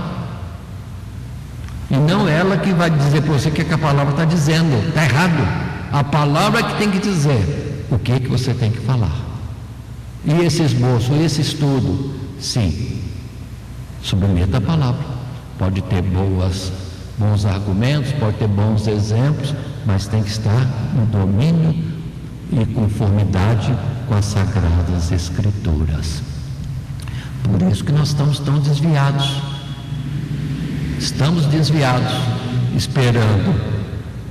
E não ela que vai dizer para você o que a palavra está dizendo. Está errado. A palavra é que tem que dizer o que você tem que falar. E esse esboço, esse estudo, sim, submeta a palavra. Pode ter bons argumentos, pode ter bons exemplos, mas tem que estar no domínio e conformidade com as Sagradas Escrituras. Por isso que nós estamos tão desviados. Estamos desviados, esperando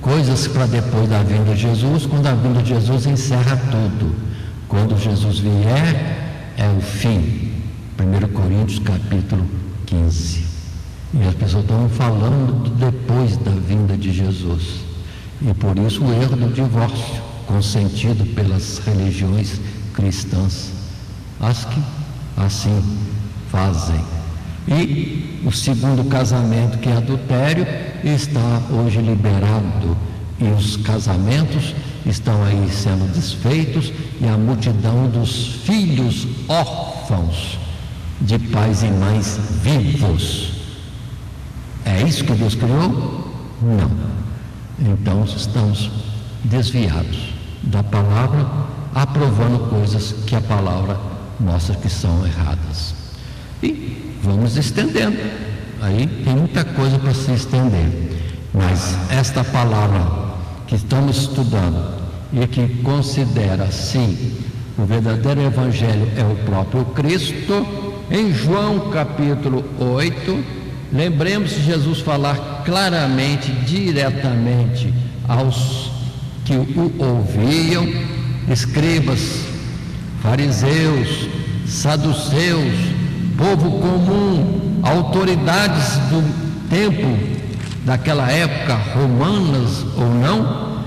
coisas para depois da vinda de Jesus, quando a vinda de Jesus encerra tudo. Quando Jesus vier, é o fim. 1 Coríntios capítulo 15. E as pessoas estão falando do depois da vinda de Jesus. E por isso o erro do divórcio, consentido pelas religiões cristãs, as que assim fazem. E o segundo casamento, que é adultério, está hoje liberado, e os casamentos estão aí sendo desfeitos, e a multidão dos filhos órfãos de pais e mães vivos. É isso que Deus criou? Não. Então estamos desviados da palavra, aprovando coisas que a palavra mostra que são erradas. E vamos estendendo. Aí tem muita coisa para se estender. Mas esta palavra que estamos estudando e que considera, sim, o verdadeiro Evangelho é o próprio Cristo, em João capítulo 8, lembremos de Jesus falar claramente, diretamente aos que o ouviam, escribas, fariseus, saduceus, povo comum, autoridades do tempo, daquela época, romanas ou não.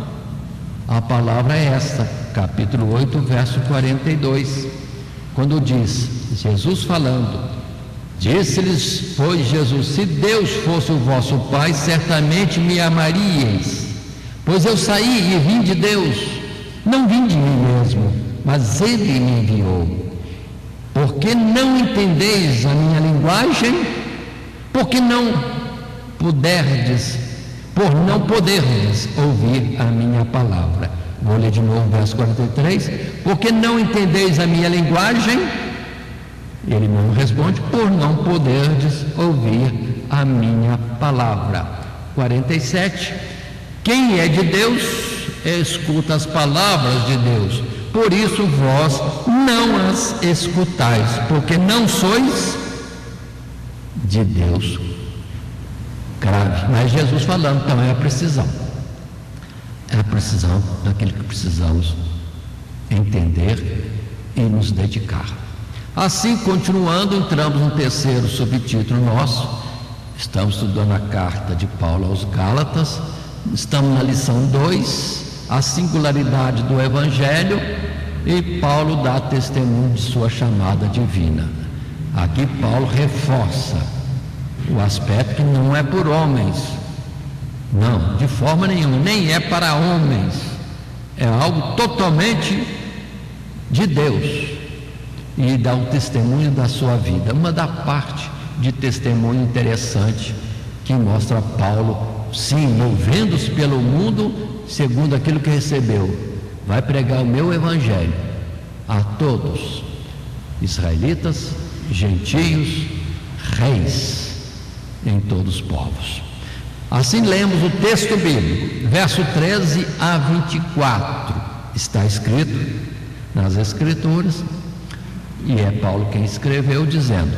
A palavra é esta, capítulo 8, verso 42, quando diz, Jesus falando, disse-lhes, pois Jesus, se Deus fosse o vosso Pai, certamente me amaríeis, pois eu saí e vim de Deus, não vim de mim mesmo, mas Ele me enviou. Porque não entendeis a minha linguagem? Porque não puderdes, por não poderdes ouvir a minha palavra. Vou ler de novo o verso 43. Porque não entendeis a minha linguagem? Ele não responde, por não poderdes ouvir a minha palavra. 47. Quem é de Deus, escuta as palavras de Deus. Por isso vós não as escutais, porque não sois de Deus. Grave. Mas Jesus falando, então é a precisão. É a precisão daquilo que precisamos entender e nos dedicar. Assim, continuando, entramos no terceiro subtítulo nosso. Estamos estudando a carta de Paulo aos Gálatas. Estamos na lição 2, a singularidade do Evangelho, e Paulo dá testemunho de sua chamada divina. Aqui Paulo reforça o aspecto que não é por homens, não, de forma nenhuma, nem é para homens, é algo totalmente de Deus, e dá um testemunho da sua vida. Uma da parte de testemunho interessante que mostra Paulo, sim, movendo-se pelo mundo segundo aquilo que recebeu. Vai pregar o meu Evangelho a todos, israelitas, gentios, reis, em todos os povos. Assim lemos o texto bíblico, verso 13 a 24, está escrito nas Escrituras, e é Paulo quem escreveu, dizendo: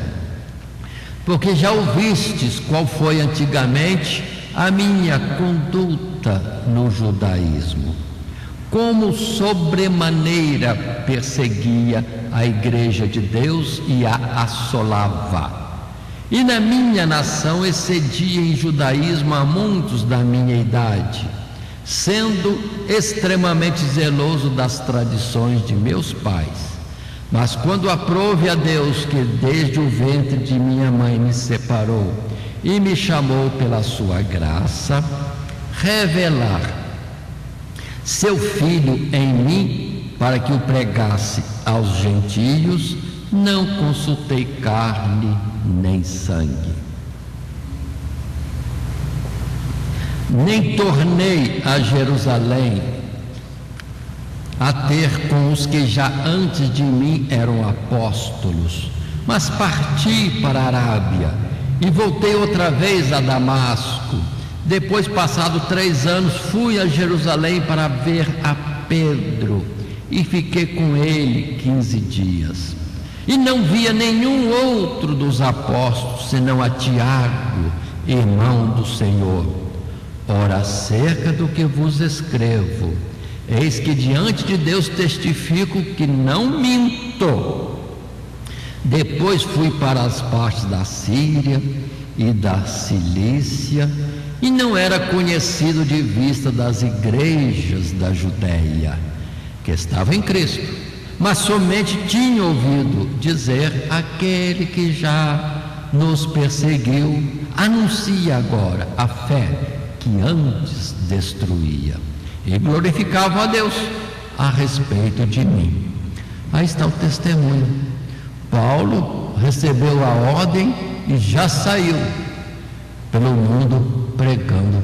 porque já ouvistes qual foi antigamente a minha conduta no judaísmo, como sobremaneira perseguia a igreja de Deus e a assolava. E na minha nação excedia em judaísmo a muitos da minha idade, sendo extremamente zeloso das tradições de meus pais. Mas quando aprove a Deus, que desde o ventre de minha mãe me separou e me chamou pela sua graça, revelar seu Filho em mim, para que o pregasse aos gentios, não consultei carne nem sangue, nem tornei a Jerusalém a ter com os que já antes de mim eram apóstolos, mas parti para a Arábia e voltei outra vez a Damasco. Depois, passado 3 anos, fui a Jerusalém para ver a Pedro e fiquei com ele 15 dias. E não via nenhum outro dos apóstolos, senão a Tiago, irmão do Senhor. Ora, acerca do que vos escrevo, eis que diante de Deus testifico que não minto. Depois fui para as partes da Síria e da Cilícia, e não era conhecido de vista das igrejas da Judéia, que estavam em Cristo, mas somente tinha ouvido dizer: aquele que já nos perseguiu anuncia agora a fé que antes destruía, e glorificavam a Deus a respeito de mim. Aí está o testemunho. Paulo recebeu a ordem e já saiu pelo mundo pregando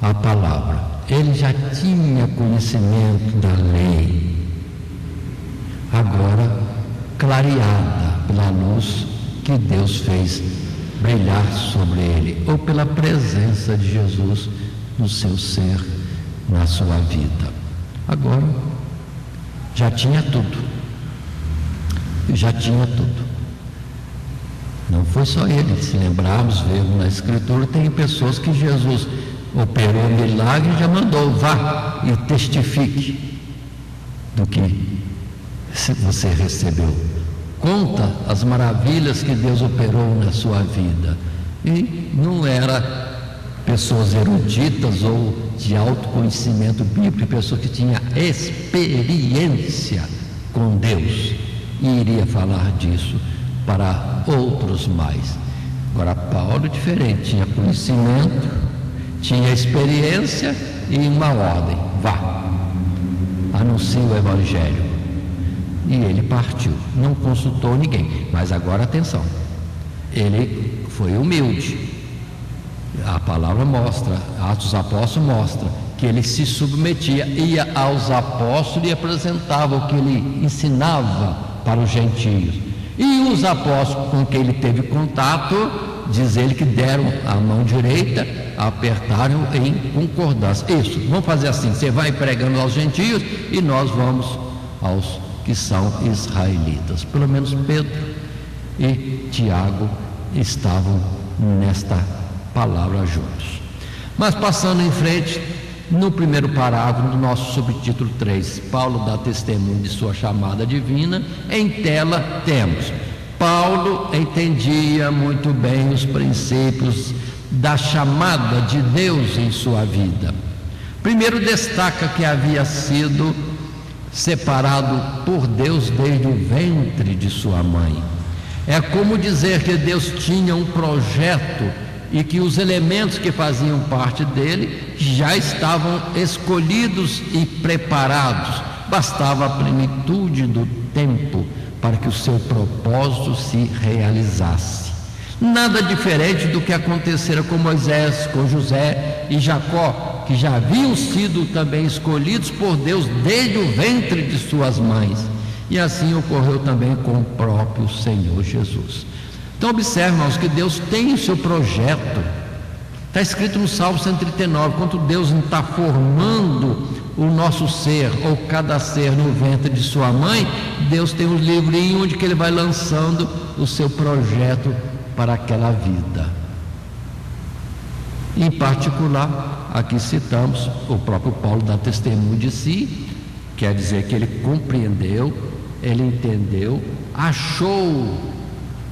a palavra. Ele já tinha conhecimento da lei, agora clareada pela luz que Deus fez brilhar sobre ele, ou pela presença de Jesus no seu ser, na sua vida. Agora já tinha tudo, não foi só ele. Se lembrarmos, vemos na Escritura, tem pessoas que Jesus operou um milagre e já mandou: vá e testifique do que você recebeu, conta as maravilhas que Deus operou na sua vida. E não era pessoas eruditas ou de autoconhecimento bíblico, pessoas que tinham experiência com Deus, e iria falar disso para outros mais. Agora, Paulo diferente, tinha conhecimento, tinha experiência e uma ordem: vá, anuncie o Evangelho. E ele partiu, não consultou ninguém. Mas agora atenção, ele foi humilde. A palavra mostra, Atos dos Apóstolos mostra que ele se submetia, ia aos apóstolos e apresentava o que ele ensinava para os gentios. E os apóstolos com quem ele teve contato, diz ele que deram a mão direita, apertaram em concordância. Isso, vamos fazer assim: você vai pregando aos gentios e nós vamos aos que são israelitas. Pelo menos Pedro e Tiago estavam nesta palavra juntos. Mas passando em frente, no primeiro parágrafo do nosso subtítulo 3, Paulo dá testemunho de sua chamada divina. Em tela temos: Paulo entendia muito bem os princípios da chamada de Deus em sua vida. Primeiro, destaca que havia sido separado por Deus desde o ventre de sua mãe. É como dizer que Deus tinha um projeto e que os elementos que faziam parte dele já estavam escolhidos e preparados. Bastava a plenitude do tempo para que o seu propósito se realizasse. Nada diferente do que acontecera com Moisés, com José e Jacó, que já haviam sido também escolhidos por Deus desde o ventre de suas mães. E assim ocorreu também com o próprio Senhor Jesus. Então observe, irmãos, que Deus tem o seu projeto. Está escrito no Salmo 139, quando Deus está formando o nosso ser, ou cada ser no ventre de sua mãe, Deus tem um livrinho onde que Ele vai lançando o seu projeto para aquela vida. Em particular, aqui citamos, o próprio Paulo dá testemunho de si, quer dizer que ele compreendeu, ele entendeu, achou,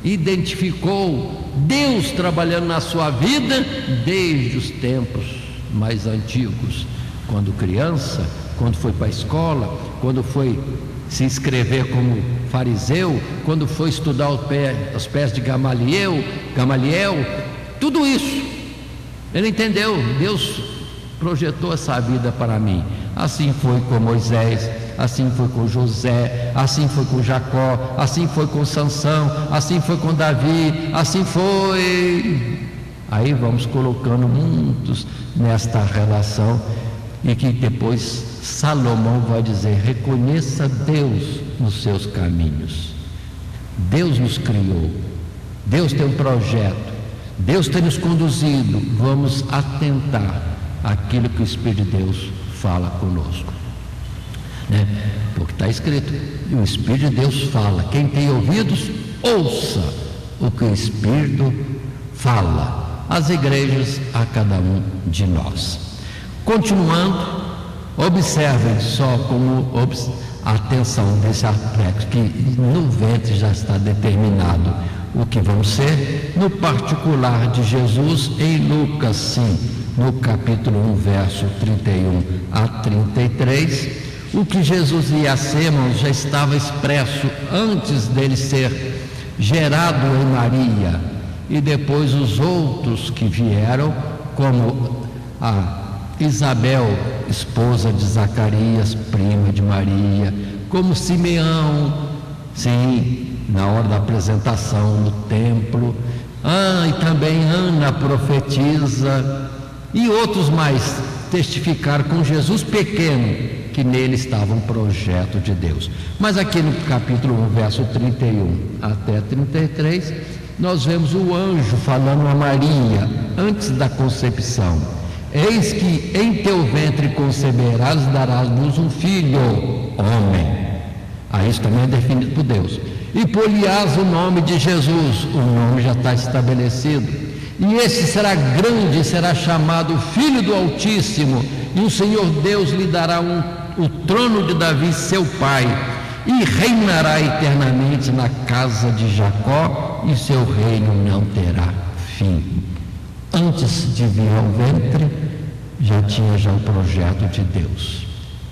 identificou Deus trabalhando na sua vida desde os tempos mais antigos, quando criança, quando foi para a escola, quando foi se inscrever como fariseu, quando foi estudar aos pés de Gamaliel, tudo isso ele entendeu. Deus projetou essa vida para mim. Assim foi com Moisés, assim foi com José, assim foi com Jacó, assim foi com Sansão, assim foi com Davi, assim foi. Aí vamos colocando muitos nesta relação, e que depois Salomão vai dizer: reconheça Deus nos seus caminhos. Deus nos criou, Deus tem um projeto, Deus tem nos conduzido. Vamos atentar àquilo que o Espírito de Deus fala conosco, né? Porque está escrito, e o Espírito de Deus fala. Quem tem ouvidos, ouça o que o Espírito fala às igrejas, a cada um de nós. Continuando, observem só como atenção desse aspecto, que no ventre já está determinado o que vamos ser, no particular de Jesus, em Lucas, sim, no capítulo 1, verso 31 a 33, o que Jesus ia ser, irmãos, já estava expresso antes dele ser gerado em Maria, e depois os outros que vieram, como a Isabel, esposa de Zacarias, prima de Maria, como Simeão, sim, na hora da apresentação no templo, e também Ana, profetisa, e outros mais testificaram com Jesus pequeno que nele estava um projeto de Deus. Mas aqui no capítulo 1, verso 31 até 33, nós vemos o anjo falando a Maria antes da concepção: eis que em teu ventre conceberás e darás luz um filho, homem. Isso também é definido por Deus. E por-lhe-ás o nome de Jesus. O nome já está estabelecido. E esse será grande, será chamado Filho do Altíssimo, e o Senhor Deus lhe dará o trono de Davi, seu pai, e reinará eternamente na casa de Jacó, e seu reino não terá fim. Antes de vir ao ventre, já tinha o projeto de Deus.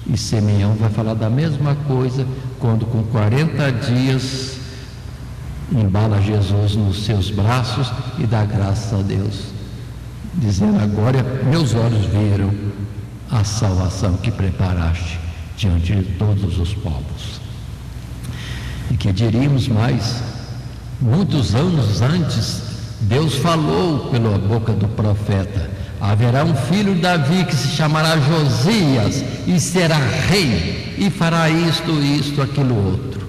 E Simeão vai falar da mesma coisa quando com 40 dias embala Jesus nos seus braços e dá graças a Deus, dizendo: agora meus olhos viram a salvação que preparaste diante de todos os povos. E que diríamos mais, muitos anos antes, Deus falou pela boca do profeta: haverá um filho de Davi que se chamará Josias, e será rei, e fará isto, aquilo outro.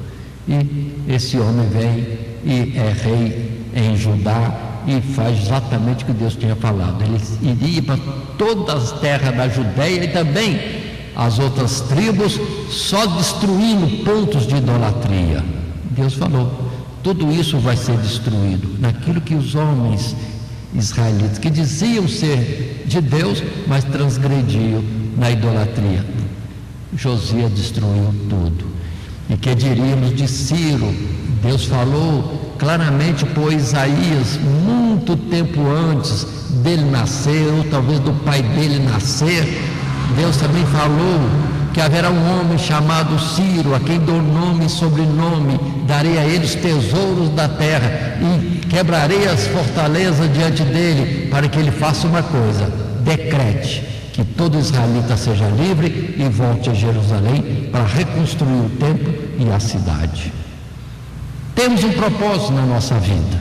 E esse homem vem e é rei em Judá, e faz exatamente o que Deus tinha falado. Ele iria para todas as terras da Judéia e também as outras tribos, só destruindo pontos de idolatria. Deus falou: tudo isso vai ser destruído. Naquilo que os homens israelitas, que diziam ser de Deus, mas transgrediam na idolatria, Josias destruiu tudo. E que diríamos de Ciro? Deus falou claramente por Isaías, muito tempo antes dele nascer, ou talvez do pai dele nascer. Deus também falou que haverá um homem chamado Ciro, a quem dou nome e sobrenome, darei a ele os tesouros da terra, e quebrarei as fortalezas diante dele, para que ele faça uma coisa: decrete que todo israelita seja livre e volte a Jerusalém para reconstruir o templo e a cidade. Temos um propósito na nossa vida,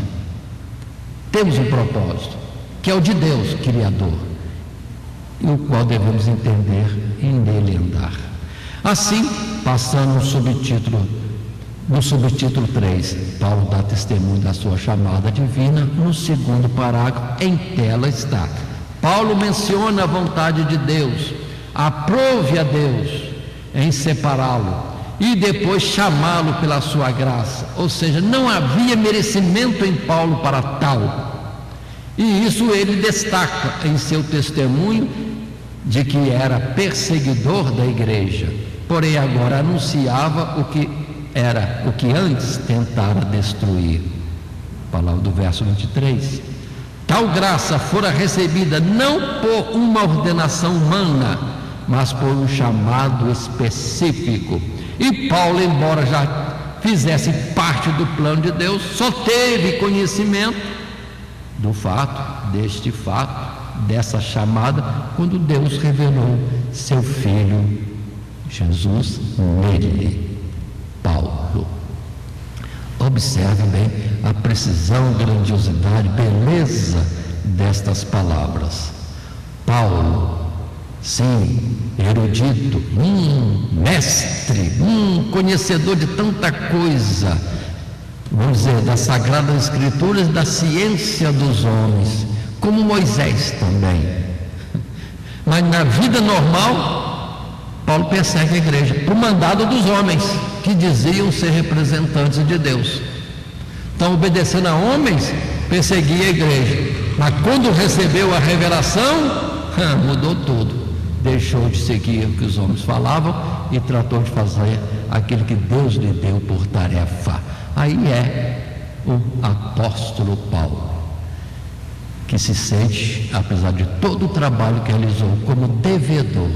temos um propósito, que é o de Deus, Criador, e o qual devemos entender e nele andar. Assim, passando no subtítulo 3, Paulo dá testemunho da sua chamada divina. No segundo parágrafo, em tela está: Paulo menciona a vontade de Deus, aprove a Deus em separá-lo e depois chamá-lo pela sua graça. Ou seja, não havia merecimento em Paulo para tal. E isso ele destaca em seu testemunho de que era perseguidor da igreja, porém agora anunciava o que antes tentara destruir. Palavra do verso 23. Tal graça fora recebida não por uma ordenação humana, mas por um chamado específico. E Paulo, embora já fizesse parte do plano de Deus, só teve conhecimento deste fato, dessa chamada, quando Deus revelou seu Filho Jesus nele, Paulo. Observe bem a precisão, grandiosidade, beleza destas palavras. Paulo, sim, erudito, mestre, conhecedor de tanta coisa, vamos dizer, das Sagradas Escrituras, da ciência dos homens, como Moisés também. Mas na vida normal, Paulo persegue a igreja, por mandado dos homens, que diziam ser representantes de Deus. Então, obedecendo a homens, perseguia a igreja. Mas quando recebeu a revelação, mudou tudo. Deixou de seguir o que os homens falavam e tratou de fazer aquilo que Deus lhe deu por tarefa. Aí é o apóstolo Paulo, que se sente, apesar de todo o trabalho que realizou, como devedor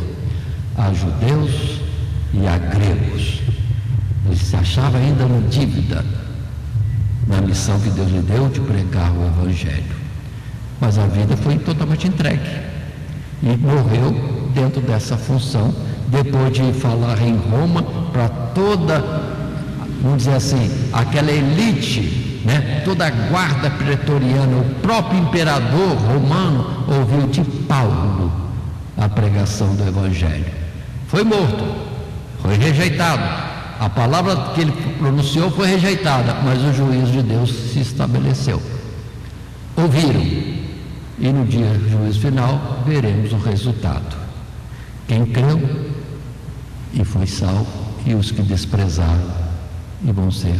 a judeus e a gregos. Ele se achava ainda em dívida na missão que Deus lhe deu de pregar o Evangelho. Mas a vida foi totalmente entregue e morreu dentro dessa função, depois de falar em Roma para toda, vamos dizer assim, aquela elite, toda a guarda pretoriana, o próprio imperador romano ouviu de Paulo a pregação do Evangelho. Foi morto, foi rejeitado. A palavra que ele pronunciou foi rejeitada, mas o juízo de Deus se estabeleceu. Ouviram, e no dia do juízo final veremos o resultado. Quem creu e foi salvo, e os que desprezaram e vão ser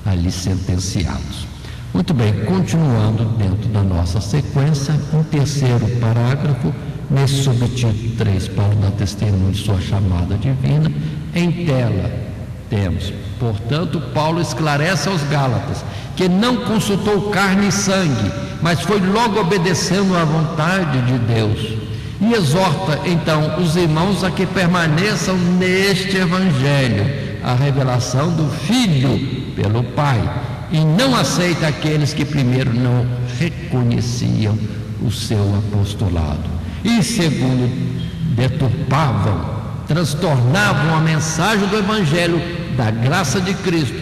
ali sentenciados. Muito bem, continuando dentro da nossa sequência, um terceiro parágrafo, nesse subtítulo 3, Paulo dá testemunho de sua chamada divina. Em tela temos, portanto, Paulo esclarece aos Gálatas que não consultou carne e sangue, mas foi logo obedecendo à vontade de Deus, e exorta então os irmãos a que permaneçam neste Evangelho, a revelação do Filho pelo Pai, e não aceita aqueles que primeiro não reconheciam o seu apostolado e segundo deturpavam, transtornavam a mensagem do Evangelho da graça de Cristo,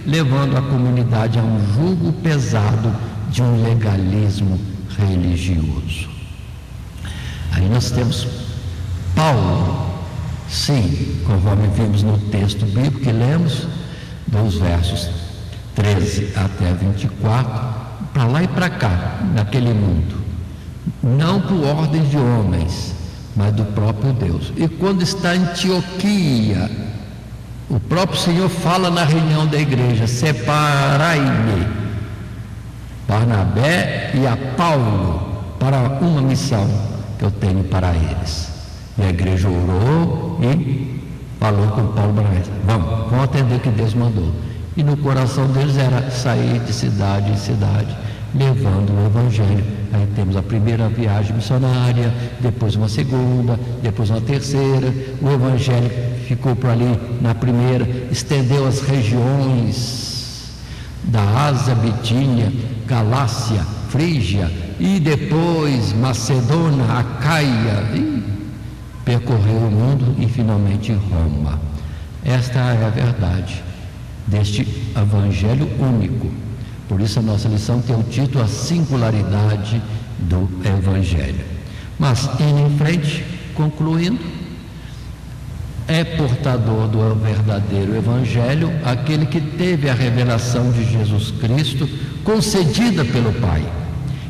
levando a comunidade a um jugo pesado de um legalismo religioso. Aí nós temos Paulo, sim, conforme vimos no texto bíblico que lemos, dos versos 13 até 24, para lá e para cá, naquele mundo, não por ordem de homens, mas do próprio Deus. E quando está em Antioquia, o próprio Senhor fala na reunião da igreja: separai-me, Barnabé e a Paulo, para uma missão que eu tenho para eles. E a igreja orou e falou com Paulo e Barnabé: vamos atender o que Deus mandou. E no coração deles era sair de cidade em cidade, levando o Evangelho. Aí temos a primeira viagem missionária, depois uma segunda, depois uma terceira. O Evangelho ficou por ali na primeira, estendeu as regiões da Ásia, Bitínia, Galácia, Frígia, e depois Macedônia, Acaia, e percorreu o mundo e finalmente Roma. Esta é a verdade deste Evangelho único. Por isso a nossa lição tem o título A Singularidade do Evangelho. Mas indo em frente, concluindo, é portador do verdadeiro Evangelho aquele que teve a revelação de Jesus Cristo concedida pelo Pai.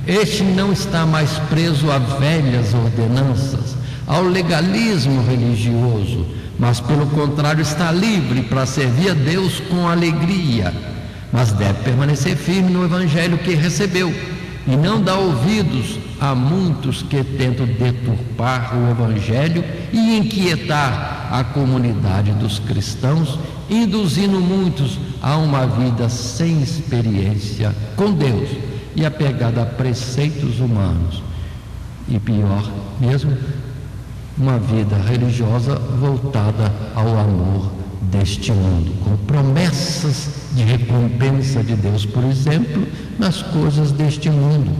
Este não está mais preso a velhas ordenanças, ao legalismo religioso, mas pelo contrário está livre para servir a Deus com alegria, mas deve permanecer firme no Evangelho que recebeu, e não dá ouvidos a muitos que tentam deturpar o Evangelho e inquietar a comunidade dos cristãos, induzindo muitos a uma vida sem experiência com Deus e apegada a preceitos humanos. E pior mesmo, uma vida religiosa voltada ao amor deste mundo, com promessas de recompensa de Deus, por exemplo, nas coisas deste mundo.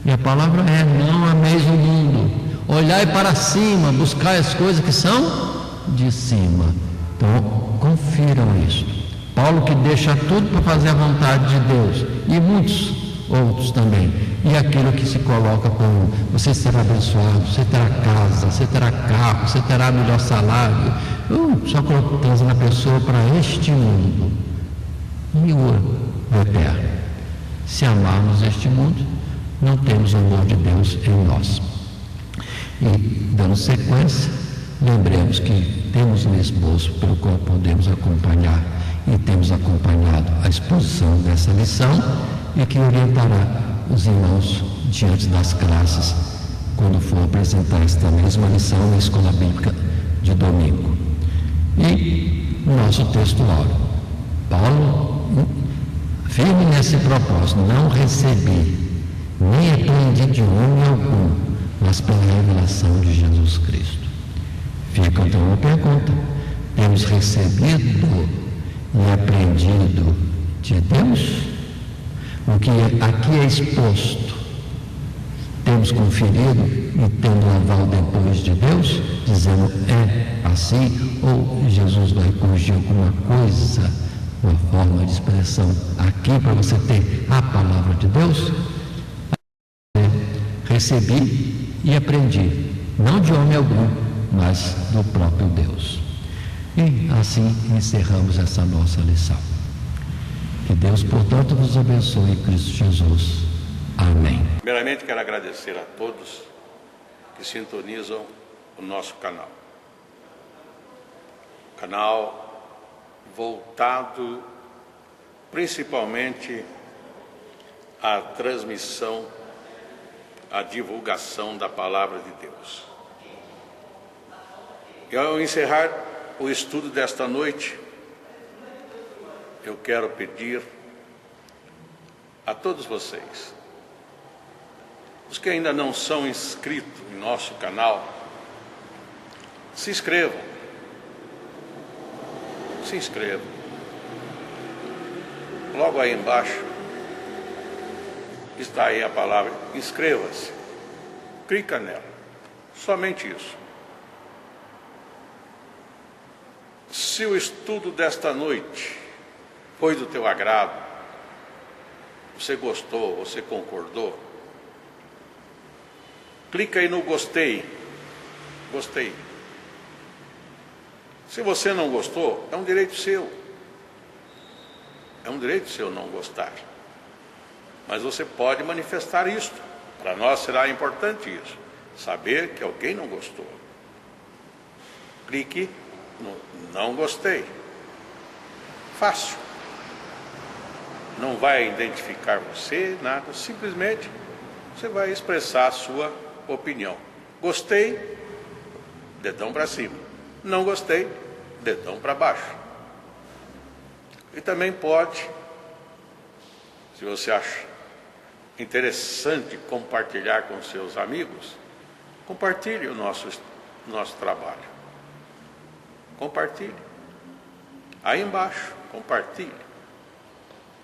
E a palavra é: não ameis o mundo, olhai para cima, buscai as coisas que são de cima. Então, confiram isso. Paulo, que deixa tudo para fazer a vontade de Deus, e muitos outros também. E aquilo que se coloca como: você será abençoado, você terá casa, você terá carro, você terá melhor salário. Só trazendo a pessoa para este mundo e o eterno. Se amarmos este mundo, não temos o amor de Deus em nós. E, dando sequência, lembremos que temos um esboço pelo qual podemos acompanhar, e temos acompanhado a exposição dessa lição, e que orientará os irmãos diante das classes, quando for apresentar esta mesma lição na escola bíblica de domingo. E o nosso texto áureo, Paulo, firme nesse propósito: não recebi, nem aprendi de homem algum, mas pela revelação de Jesus Cristo. Fica então uma pergunta: temos recebido e aprendido de Deus? O que aqui é exposto, temos conferido e tendo um aval depois de Deus, dizendo é assim, ou Jesus vai corrigir alguma coisa, uma forma de expressão aqui para você ter a palavra de Deus? Recebi e aprendi, não de homem algum, mas do próprio Deus. E assim encerramos essa nossa lição. Que Deus, portanto, vos abençoe em Cristo Jesus. Amém. Primeiramente, quero agradecer a todos que sintonizam o nosso canal. Canal voltado principalmente à transmissão, à divulgação da Palavra de Deus. E ao encerrar o estudo desta noite, eu quero pedir a todos vocês, os que ainda não são inscritos em nosso canal, se inscrevam. Se inscrevam. Logo aí embaixo está aí a palavra inscreva-se. Clica nela. Somente isso. Se o estudo desta noite foi do teu agrado, você gostou, você concordou, clica aí no gostei. Gostei. Se você não gostou, é um direito seu. É um direito seu não gostar. Mas você pode manifestar isto. Para nós será importante isso. Saber que alguém não gostou. Clique no não gostei. Fácil. Não vai identificar você, nada. Simplesmente você vai expressar a sua opinião. Gostei, dedão para cima. Não gostei, dedão para baixo. E também pode, se você acha interessante compartilhar com seus amigos, compartilhe o nosso trabalho. Compartilhe. Aí embaixo, compartilhe.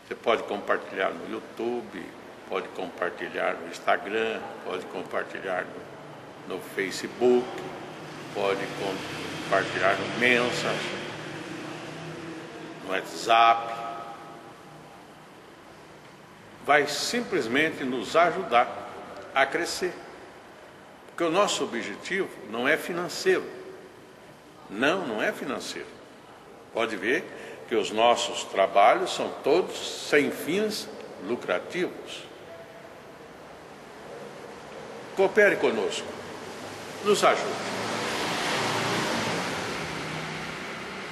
Você pode compartilhar no YouTube, pode compartilhar no Instagram, pode compartilhar no Facebook, pode compartilhar no Mensas, no WhatsApp. Vai simplesmente nos ajudar a crescer. Porque o nosso objetivo não é financeiro. Não é financeiro. Pode ver que os nossos trabalhos são todos sem fins lucrativos. Coopere conosco. Nos ajude.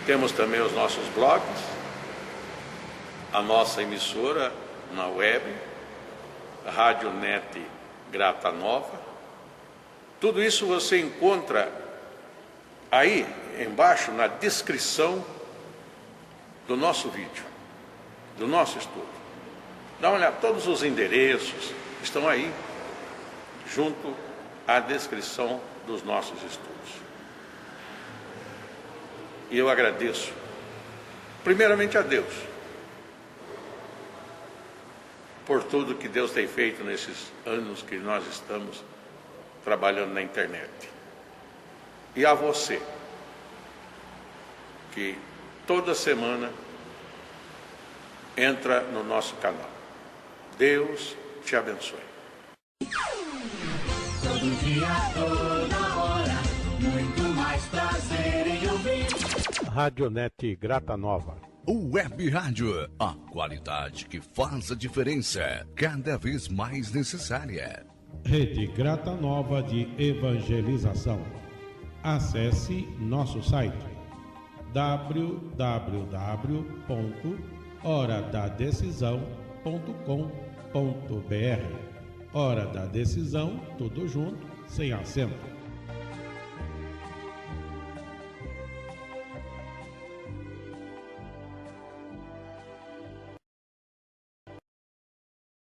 Temos também os nossos blogs, a nossa emissora na web, Rádio Net Grata Nova. Tudo isso você encontra aí embaixo na descrição do nosso vídeo, do nosso estudo. Dá uma olhada, todos os endereços estão aí, junto à descrição dos nossos estudos. E eu agradeço, primeiramente a Deus, por tudo que Deus tem feito nesses anos que nós estamos trabalhando na internet. E a você, que toda semana entra no nosso canal. Deus te abençoe. Todo dia, toda hora, muito mais prazer em ouvir. Rádio Net Grata Nova. Web Rádio, a qualidade que faz a diferença, cada vez mais necessária. Rede Grata Nova de Evangelização. Acesse nosso site www.horadadecisão.com.br. Hora da Decisão, tudo junto, sem acento.